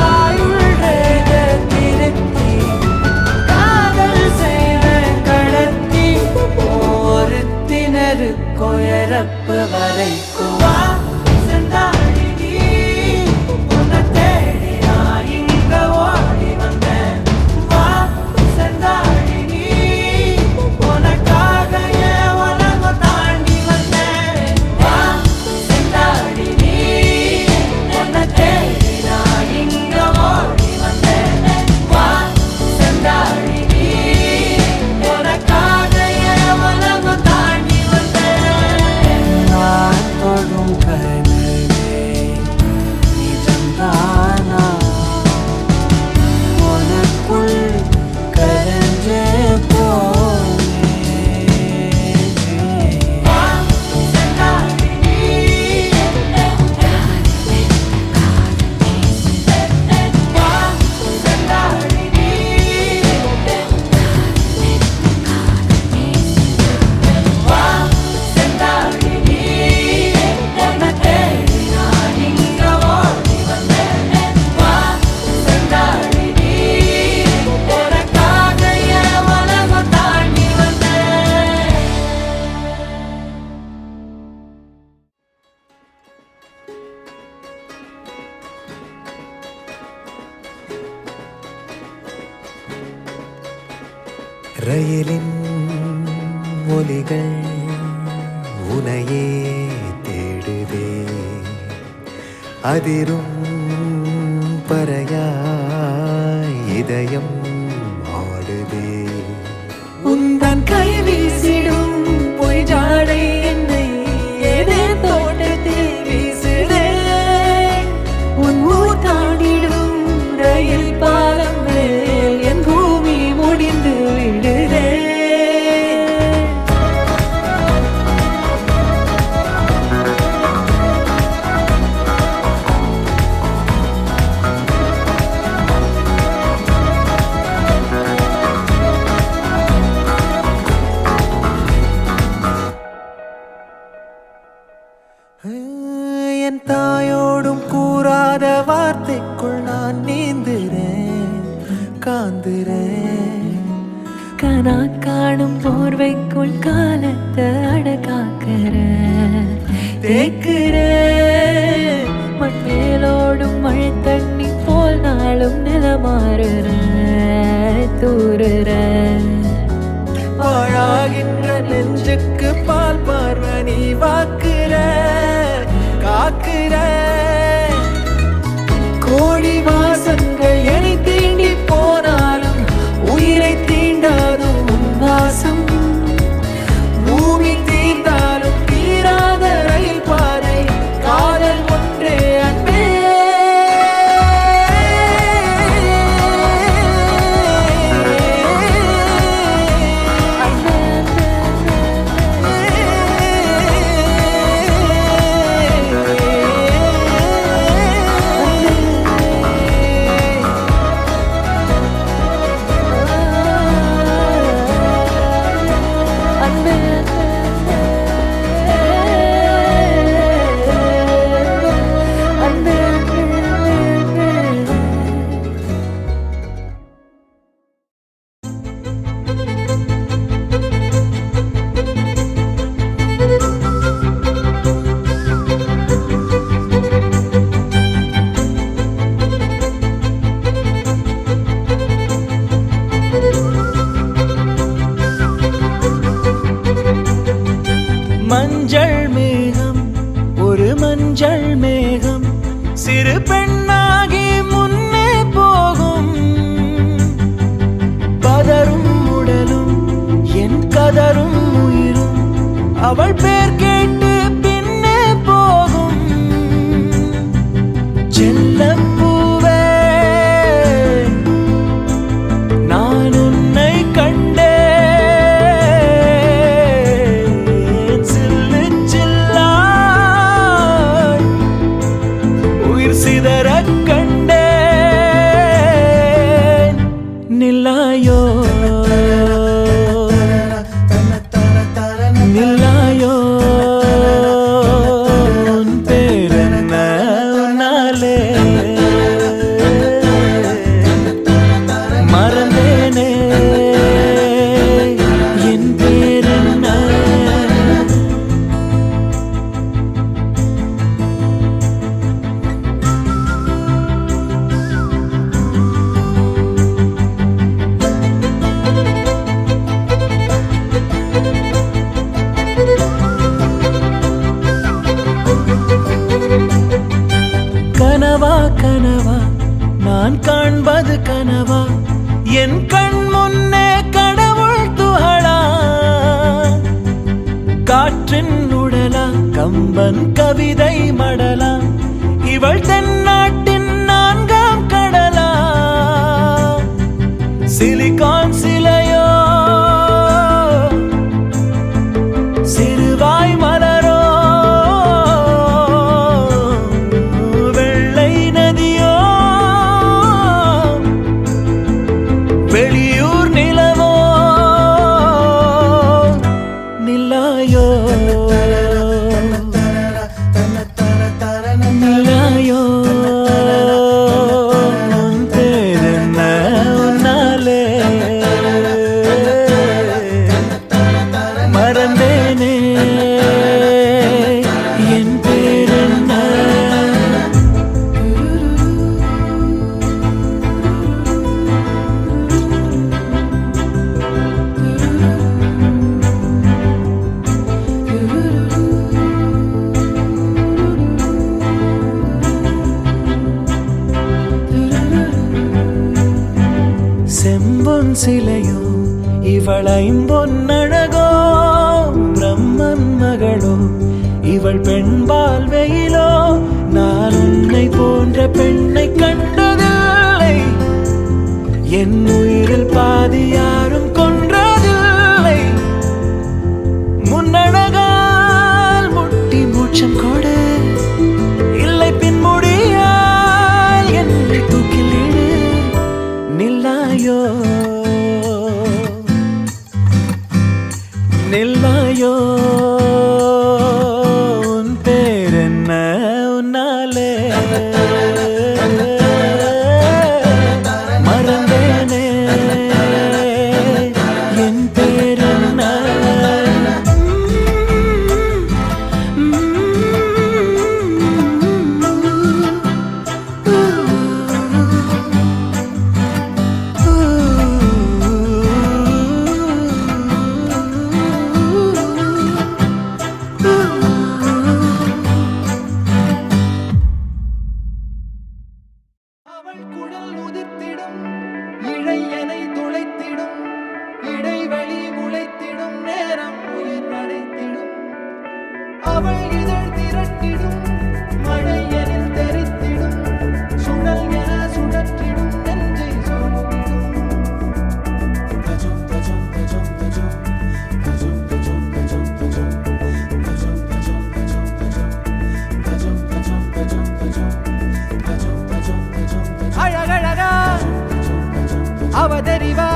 ஆயுள் ரேக திருத்தி காதல் செய்வேன் கடத்தி ஒருத்தினருக்கும் இறப்பு வரைக்கும் ரயிலின் ஒலிகள் உனையே தேடுதே அதிரும் பறையாய் இதயம் ஆடுதே உந்தன் கை வீசிடும் பொய் ஜாடை என்னை ஏதே தோட்டத்தில் வீசுதே உன் ஊர் தாண்டிடும் ரயில் பாலம் மேல் என் பூமி முடிந்து விடுதே என் தாயோடும் கூறாத வார்த்தைக்குள் நான் நீந்துறேன் காந்துறேன் கனா காணும் போர்வைக்குள் காலத்தை அடக்காக்கிற தேக்குற மண்மேலோடும் மழை தண்ணி போல் நாளும் நிலமாறுற தூறுற பாழாகின்ற நெஞ்சுக்கு பால் பார்வை நீ வாக்குற காக்குற கோடி வாசங்கள் என்னை தீண்டி போனாலும் உயிரை தீண்டாதும் உன் வாசம் பூமி தீர்ந்தாலும் தீராத ரயில் பாதை காதல் ஒன்றே அன்பே மஞ்சள் மேகம் ஒரு மஞ்சள் மேகம் சிறு பெண்ணாகி முன்னே போகும் பதரும் உடலும் என் கதரும் உயிரும் அவள் பேர் கேட்டு பின்னே போகும் செல்லப்பூவே நான் உன்னை கண்டேன் சில்லு சில்லாய் உயிர் சிதறக் கண்டேன் நில்லாயோ நில்லாயோ உன் பேரென்ன உன்னாலே மறந்தேனே என் பேரென்ன கனவா கனவா நான் காண்பது கனவா என் கண் முன்னே கடவுள் துகளா காற்றின் உடலா கம்பன் கவிதை மடலா இவள் தென்னாட்டின் நான்காம் கடலா சிலிகான் சிலையோ சிறுவாய் மலரோ வெள்ளை நதியோ வெளியூர் நிலவோ நில்லாயோ நில்லாயோ உன் பேரென்ன உன்னாலே மறந்தேனே என் பேரென்ன செம்பொன் சிலையோ இவள் ஐம்பொன்னழகோ பிரம்மன் மகளோ இவள் பெண்பால் வெயிலோ நான் உன்னை போன்ற பெண்ணை கண்டதில்லை என் உயிரில் பாதி யாரும் கொன்றதில்லை முன்னழகால் முட்டி மூச்சம் கொடு இல்லை பின்முடியால் என்னை தூக்கிலிடு நில்லாயோ நில்லாயோ உன் பேரென்ன உன்னாலே மறந்தேனே என் பேரென்ன அவள் குழல் உதிர்த்திடும் இழையனை துளைத்திடும் இடைவெளி முளைத்திடும் நேரம் உயிர் அடைத்திடும் அவள் இதழ் திரட்டிடும் மழையனில் தெரித்திடும் சுழல் என சுழற்றிடும் நெஞ்சை அழகழகா அவதறிவா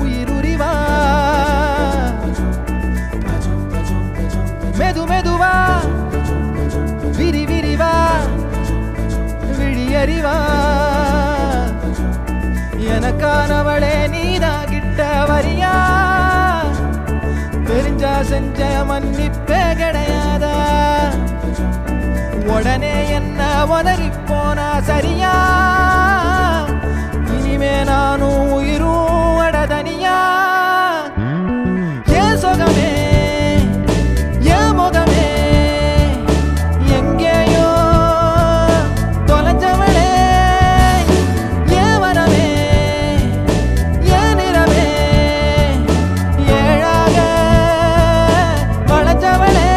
உயிருரிவா மெது மெதுவா விரி விரிவா விழியறிவா எனக்கானவளே நீதா கிட்ட வரியா தெரிஞ்சா செஞ்ச மன்னிப்பே கிடையாதா உடனே என்ன உதறி போனா சரியா இனிமே நானும் உயிரும் அடதனியா ஏன் சுகமே ஏன் முகமே எங்கேயோ தொலைஞ்சவளே ஏன் வரவே ஏன் நிறவே ஏழாக வளைஞ்சவளே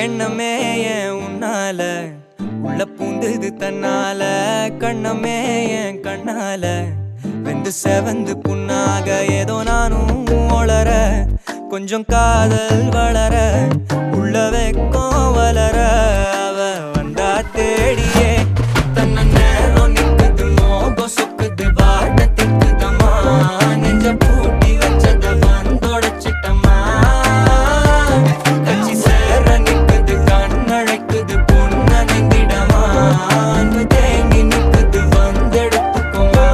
எண்ணமே ஏன் உன்னால உள்ள பூந்தது தன்னால கண்ணமே என் கண்ணால வெந்து செவந்து புண்ணாக ஏதோ நானும் ஒளர கொஞ்சம் காதல் வளர உள்ள வெக்கம் வளர அவ வந்தா தேடியே தன்ன நேரம் நிக்குது மோகம் சொக்குது வாட்ட திக்குதம்மா நெஞ்ச பூட்டி வச்சத வந்தொடச்சிட்டம்மா கட்சி சேர நிக்குது கண்ணழைக்குது பொண்ண நெந்திடமா அன்பு தேங்கி நிக்குது வந்தெடுத்துக்குமா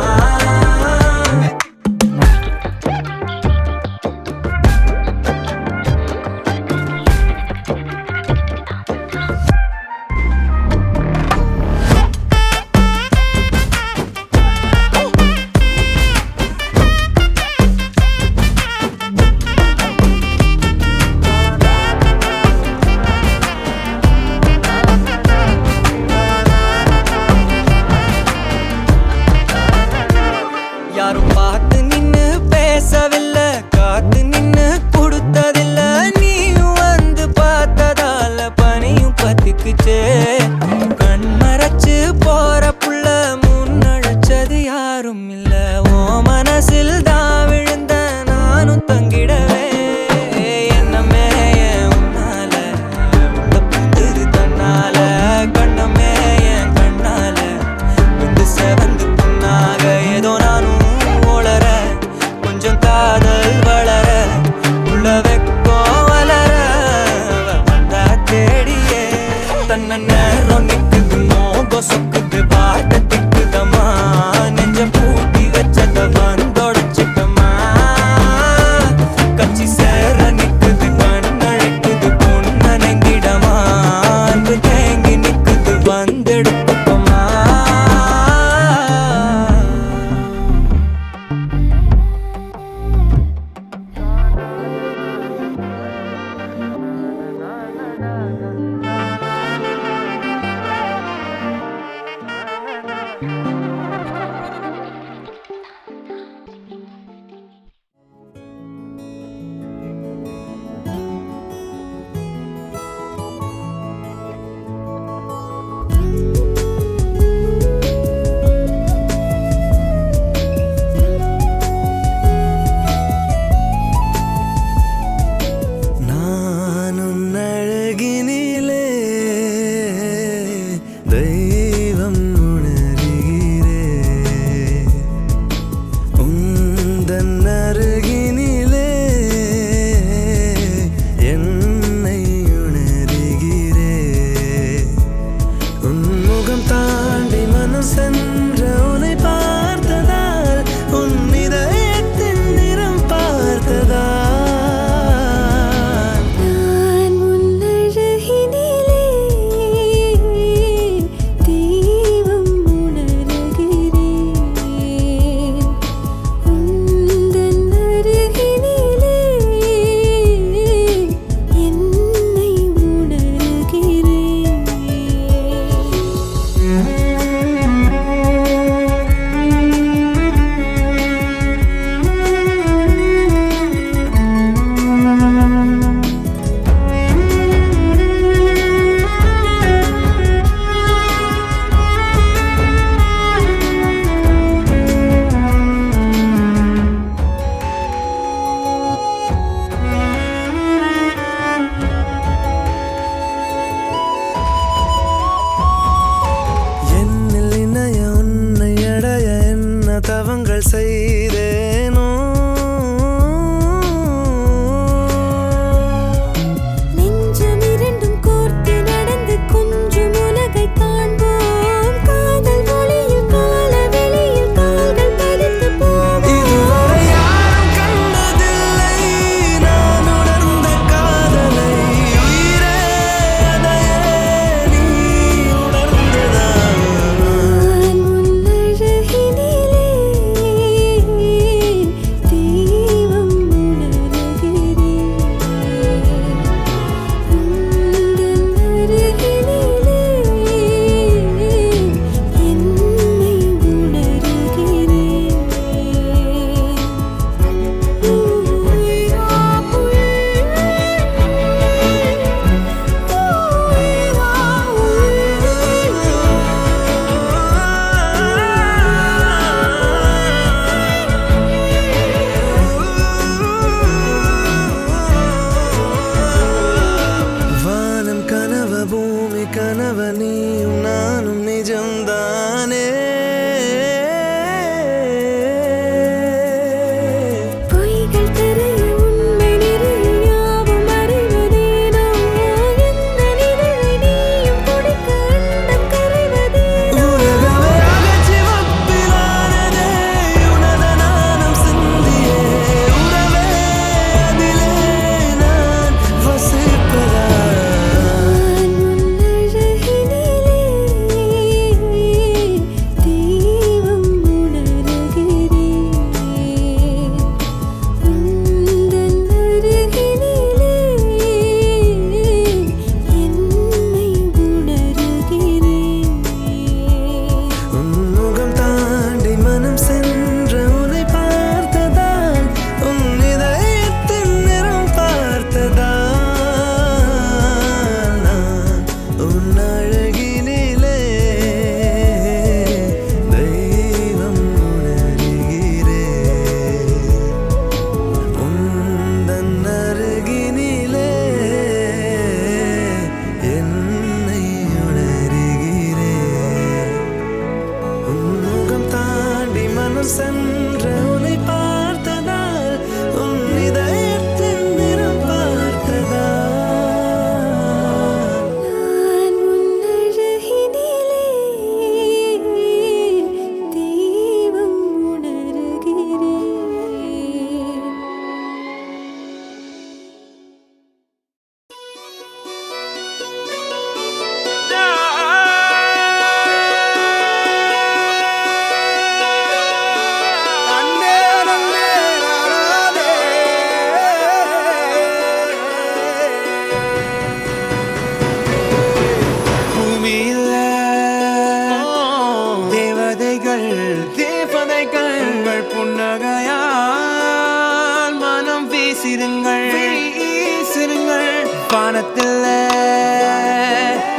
வானத்தில்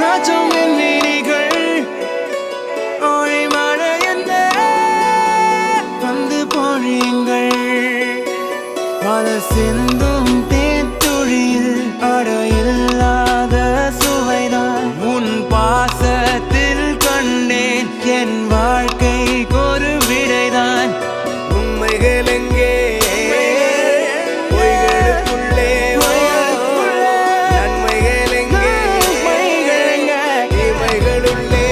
நாச்சும் விண்வெளிகள் ஒளி மழை என்ன வந்து பொழியுங்கள் பல சிந்தும் தேத்துழியில் அடையில்லாத சுவைதான் உன் பாசத்தில் கண்டேன் என் வாழ்க்கைக்கு ஒரு விடைதான் உண்மைகள் எங்கே பொய்களுக்குள்ளே நன்மைகள் எங்கே இமைகளுள்ளே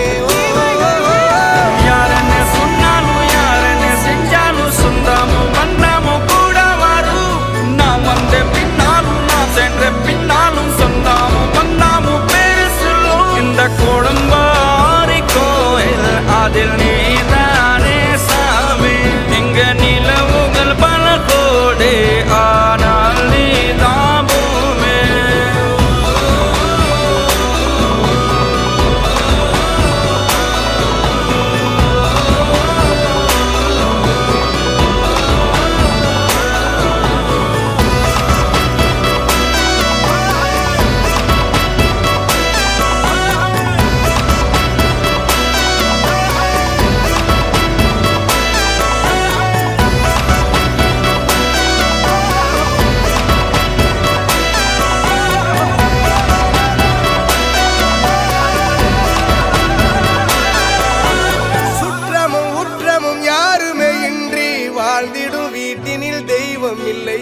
யாரன்னு சொன்னாலும் யாரன்னு செஞ்சாலும் சொந்தமும் வண்ணமும் கூட வரும் நான் வந்த பின்னாலும் நான் சென்ற பின்னாலும் சொந்தமும் வண்ணமும் பேரு சொல்லும் இந்த குடும்பாரி கோயில் அதில் நீதானே சாமி இங்க நிலவுகள் பல கோடி ஆனால் நீதான் பூமி சுற்றமும் உற்றமும் யாருமே இன்றி வாழ்ந்திடும் வீட்டினில் தெய்வம் இல்லை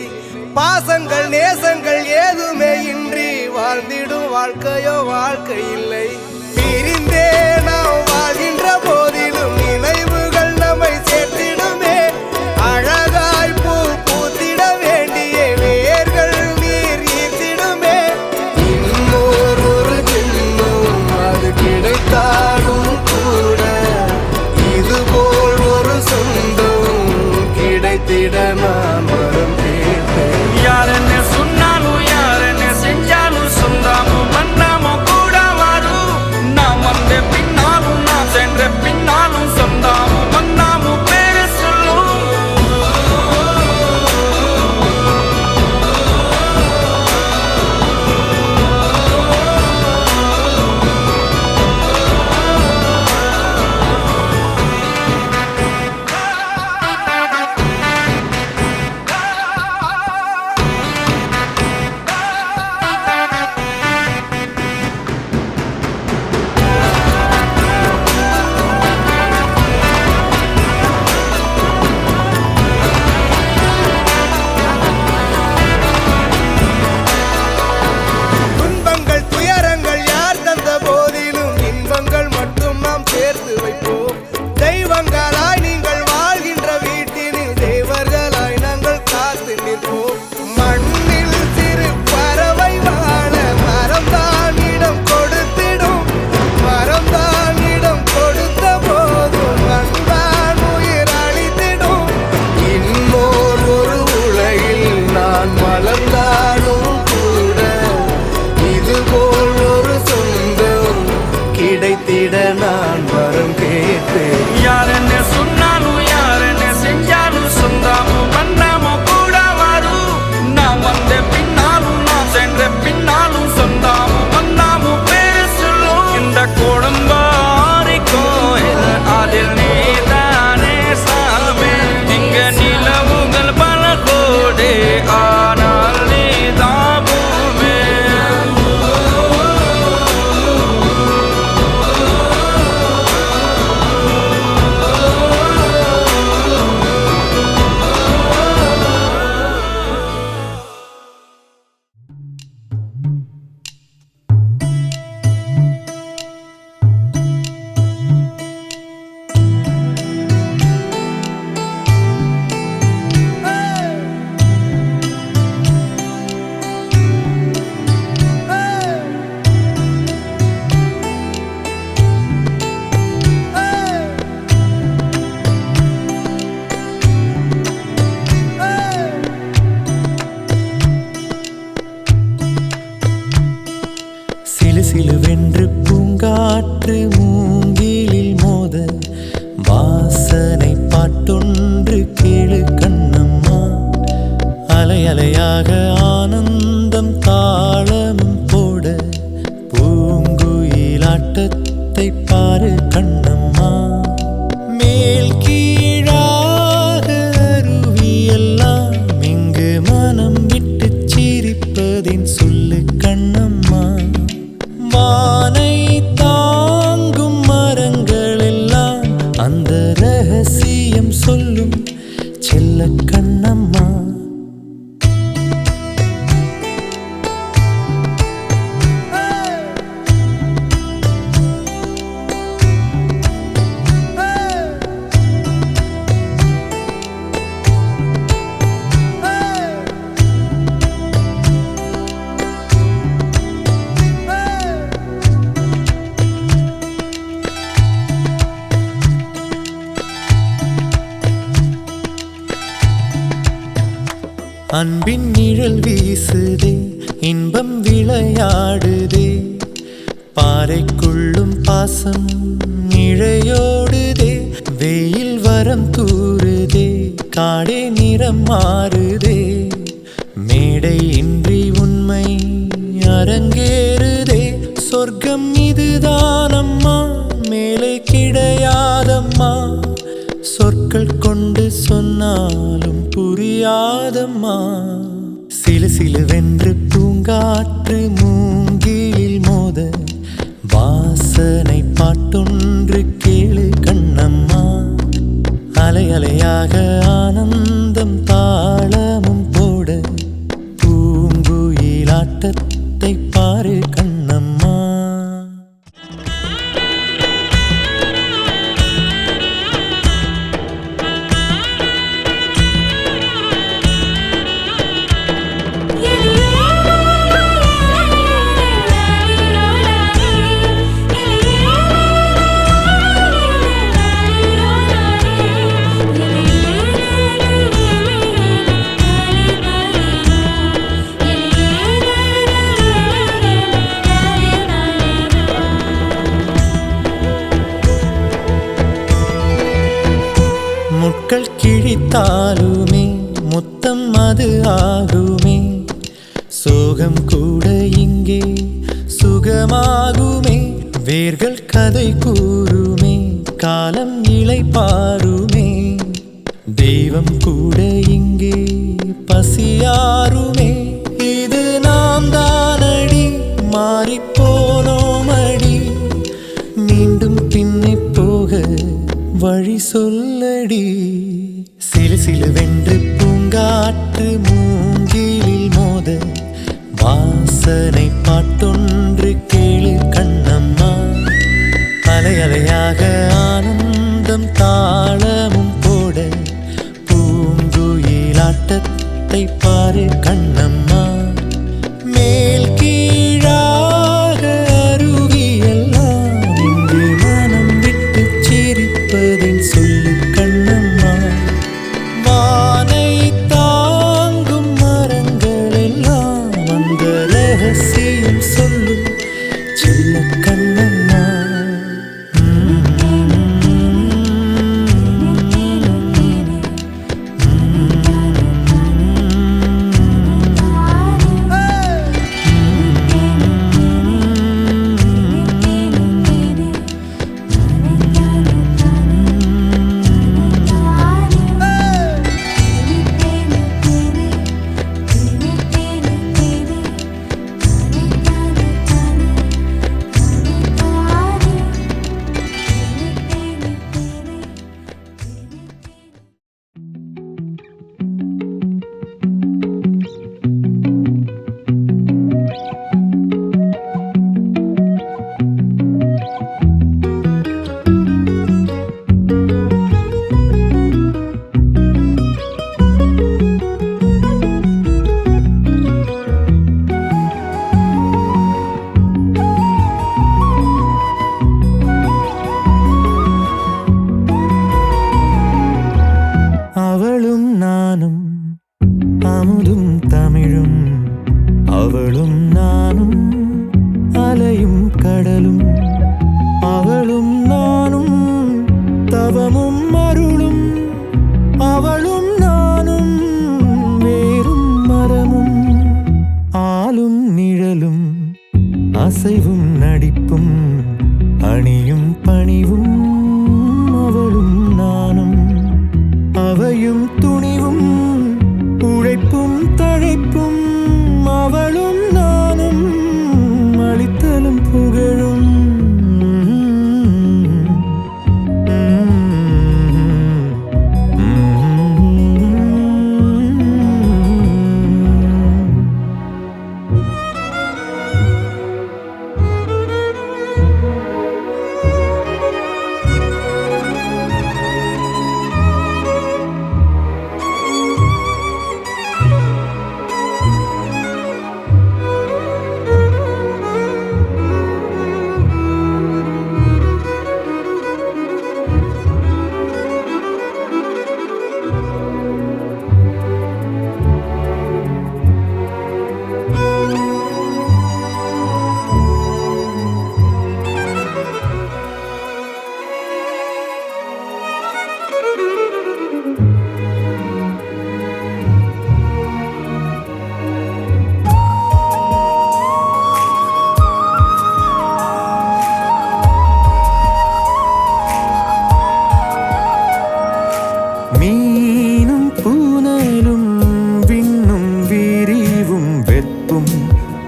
பாசங்கள் நேசங்கள் ஏதுமே இன்றி வாழ்ந்திடும் வாழ்க்கையோ வாழ்க்கை இல்லை பிரிந்தே நாம் வாழ்கின்ற போதிலும் நினைவுகள் நம்மை சேர்த்திடுமே அழகாய் பூ பூத்திட வேண்டிய வேர்கள் நீர் ஈர்த்திடுமே இன்னொரு ஜென்மம் அது கிடைத்தாலும் கூட இதுபோல் ஒரு சொந்தம் கிடைத்திட நான் வரம் கேட்பேன் யாரன்னு சொன்னாலும் யாரன்னு செஞ்சாலும் சொந்தமும் வண்ணமும் கூட வரும் நான் வந்த பின்னாலும் நான் சென்ற பின்னாலும் சொந்தமும் வண்ணமும் பேரு சொல்லும் துன்பங்கள் துயரங்கள் யார் தந்த போதிலும் இன்பங்கள் மட்டும் நாம் சேர்த்து வைப்போம் தெய்வங்களாய் நீங்கள் வாழ்கின்ற வீட்டினில் தேவர்களாய் நாங்கள் காத்து நிற்போம் மண்ணில் சிறு பறவை வாழ மரம்தான் இடம் கொடுத்திடும் மரம்தான் இடம் கொடுத்த போதும் மண்தான் உயிர் அளித்திடும் இன்னொரு ஒரு உலகில் நான் வளர்ந்தாலும் கூட இதுபோல் ஒரு சொந்தம் கிடைத்திட நான் வரம் கேட்பேன் யாரன்னு சொன்னாலும் யாரன்னு செஞ்சாலும் சொந்தமும் வண்ணமும் கூட வரும் நான் வந்த பின்னாலும் நான் சென்ற பின்னாலும் சொந்தமும் வண்ணமும் பேரு சொல்லும் இந்த குடும்பாரி கோயில் அதில் நீதானே சாமி இங்க நிலவுகள் பல கோடி ஆனால் நீதான் பூமி சிலுவென்று பூங்காற்று மூங்கிலில் மோத வாசனை பாட்டொன்று கேளு கண்ணம்மா அலை அலையாக ஆனந்தம் தாளமும் ஆட்டத்தை பாரு கண்ணம்மா. மேல் கீழாக அருவியெல்லாம் இங்கு மனம் விட்டு சிரிப்பதின் சொல்லு கண்ணம்மா. வானை தாங்கும் மரங்கள் எல்லாம் அந்த ரகசியம் சொல்லும் செல்ல கண்ணம்மா. அன்பின் நிழல் வீசுதே, இன்பம் விளையாடுதே, பாறைக்குள்ளும் பாசம் இழையோடுதே. வெயில் வரம் தூறுதே, காடே நிறம் மாறுதே, மேடை இன்றி உண்மை அரங்கேறுதே. சொர்க்கம் இதுதானம்மா, மேலே கிடையாதம்மா, சொற்கள் கொண்டு சொன்னாலும் புரியாதம்மா. சிலு சிலுவென்று பூங்காற்று மூங்கிலில் மோத வாசனை பாட்டொன்று கேளு கண்ணம்மா. அலை அலையாக ஆனந்தம் தாளமும் போட பூங்குயிலாட்டத்தை பாரு கண்ணம்மா. முட்கள் கிழித்தாலுமே முத்தம் அது ஆகுமே, சோகம் கூட இங்கே சுகமாகுமே. வேர்கள் கதை கூறுமே, காலம் இலை பாருமே, தெய்வம் கூட இங்கே பசியாருமே. இது நாம் தானடி, மாறிப்போனோமடி, மீண்டும் பின்னே போக வழி சொல்லடி. சிலு சிலுவென்று பூங்காற்று மூங்கிலில் மோத வாசனை பாட்டொன்று கேளு கண்ணம்மா. அலை அலையாக ஆனந்தம் தாளமும் போட பூங்குயிலாட்டத்தை பாரு கண்ணம்மா. மேல் கீழாக அருவியெல்லாம் இங்கு மனம் விட்டு சிரிப்பதின் சொல்லு கண்ணம்மா. வானை தாங்கும் மரங்கள் எல்லாம் அந்த ரகசியம் சொல்லும் செல்ல கண்ணம்மா. பணியும் பணிவும் அவளும் நானும் அவையும் துணிவும் உழைப்பும் தழைப்பும் அவளும் நானும் அளித்தலும் புகழும் மீனும் பூனலும் விண்ணும் விரிவும் வெப்பும்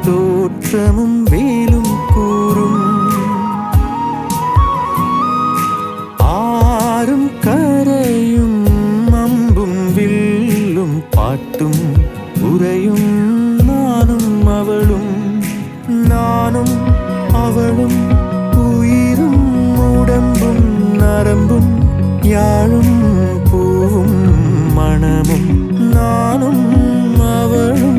தோற்றமும் வேலும் கூறும் ஆறும் கரையும் அம்பும் வில்லும் பாட்டும் உரையும் நானும் அவளும் நானும் அவளும் உயிரும் உடம்பும் நரம்பும் யாழும் பூவும் மணமும் நானும் அவளும்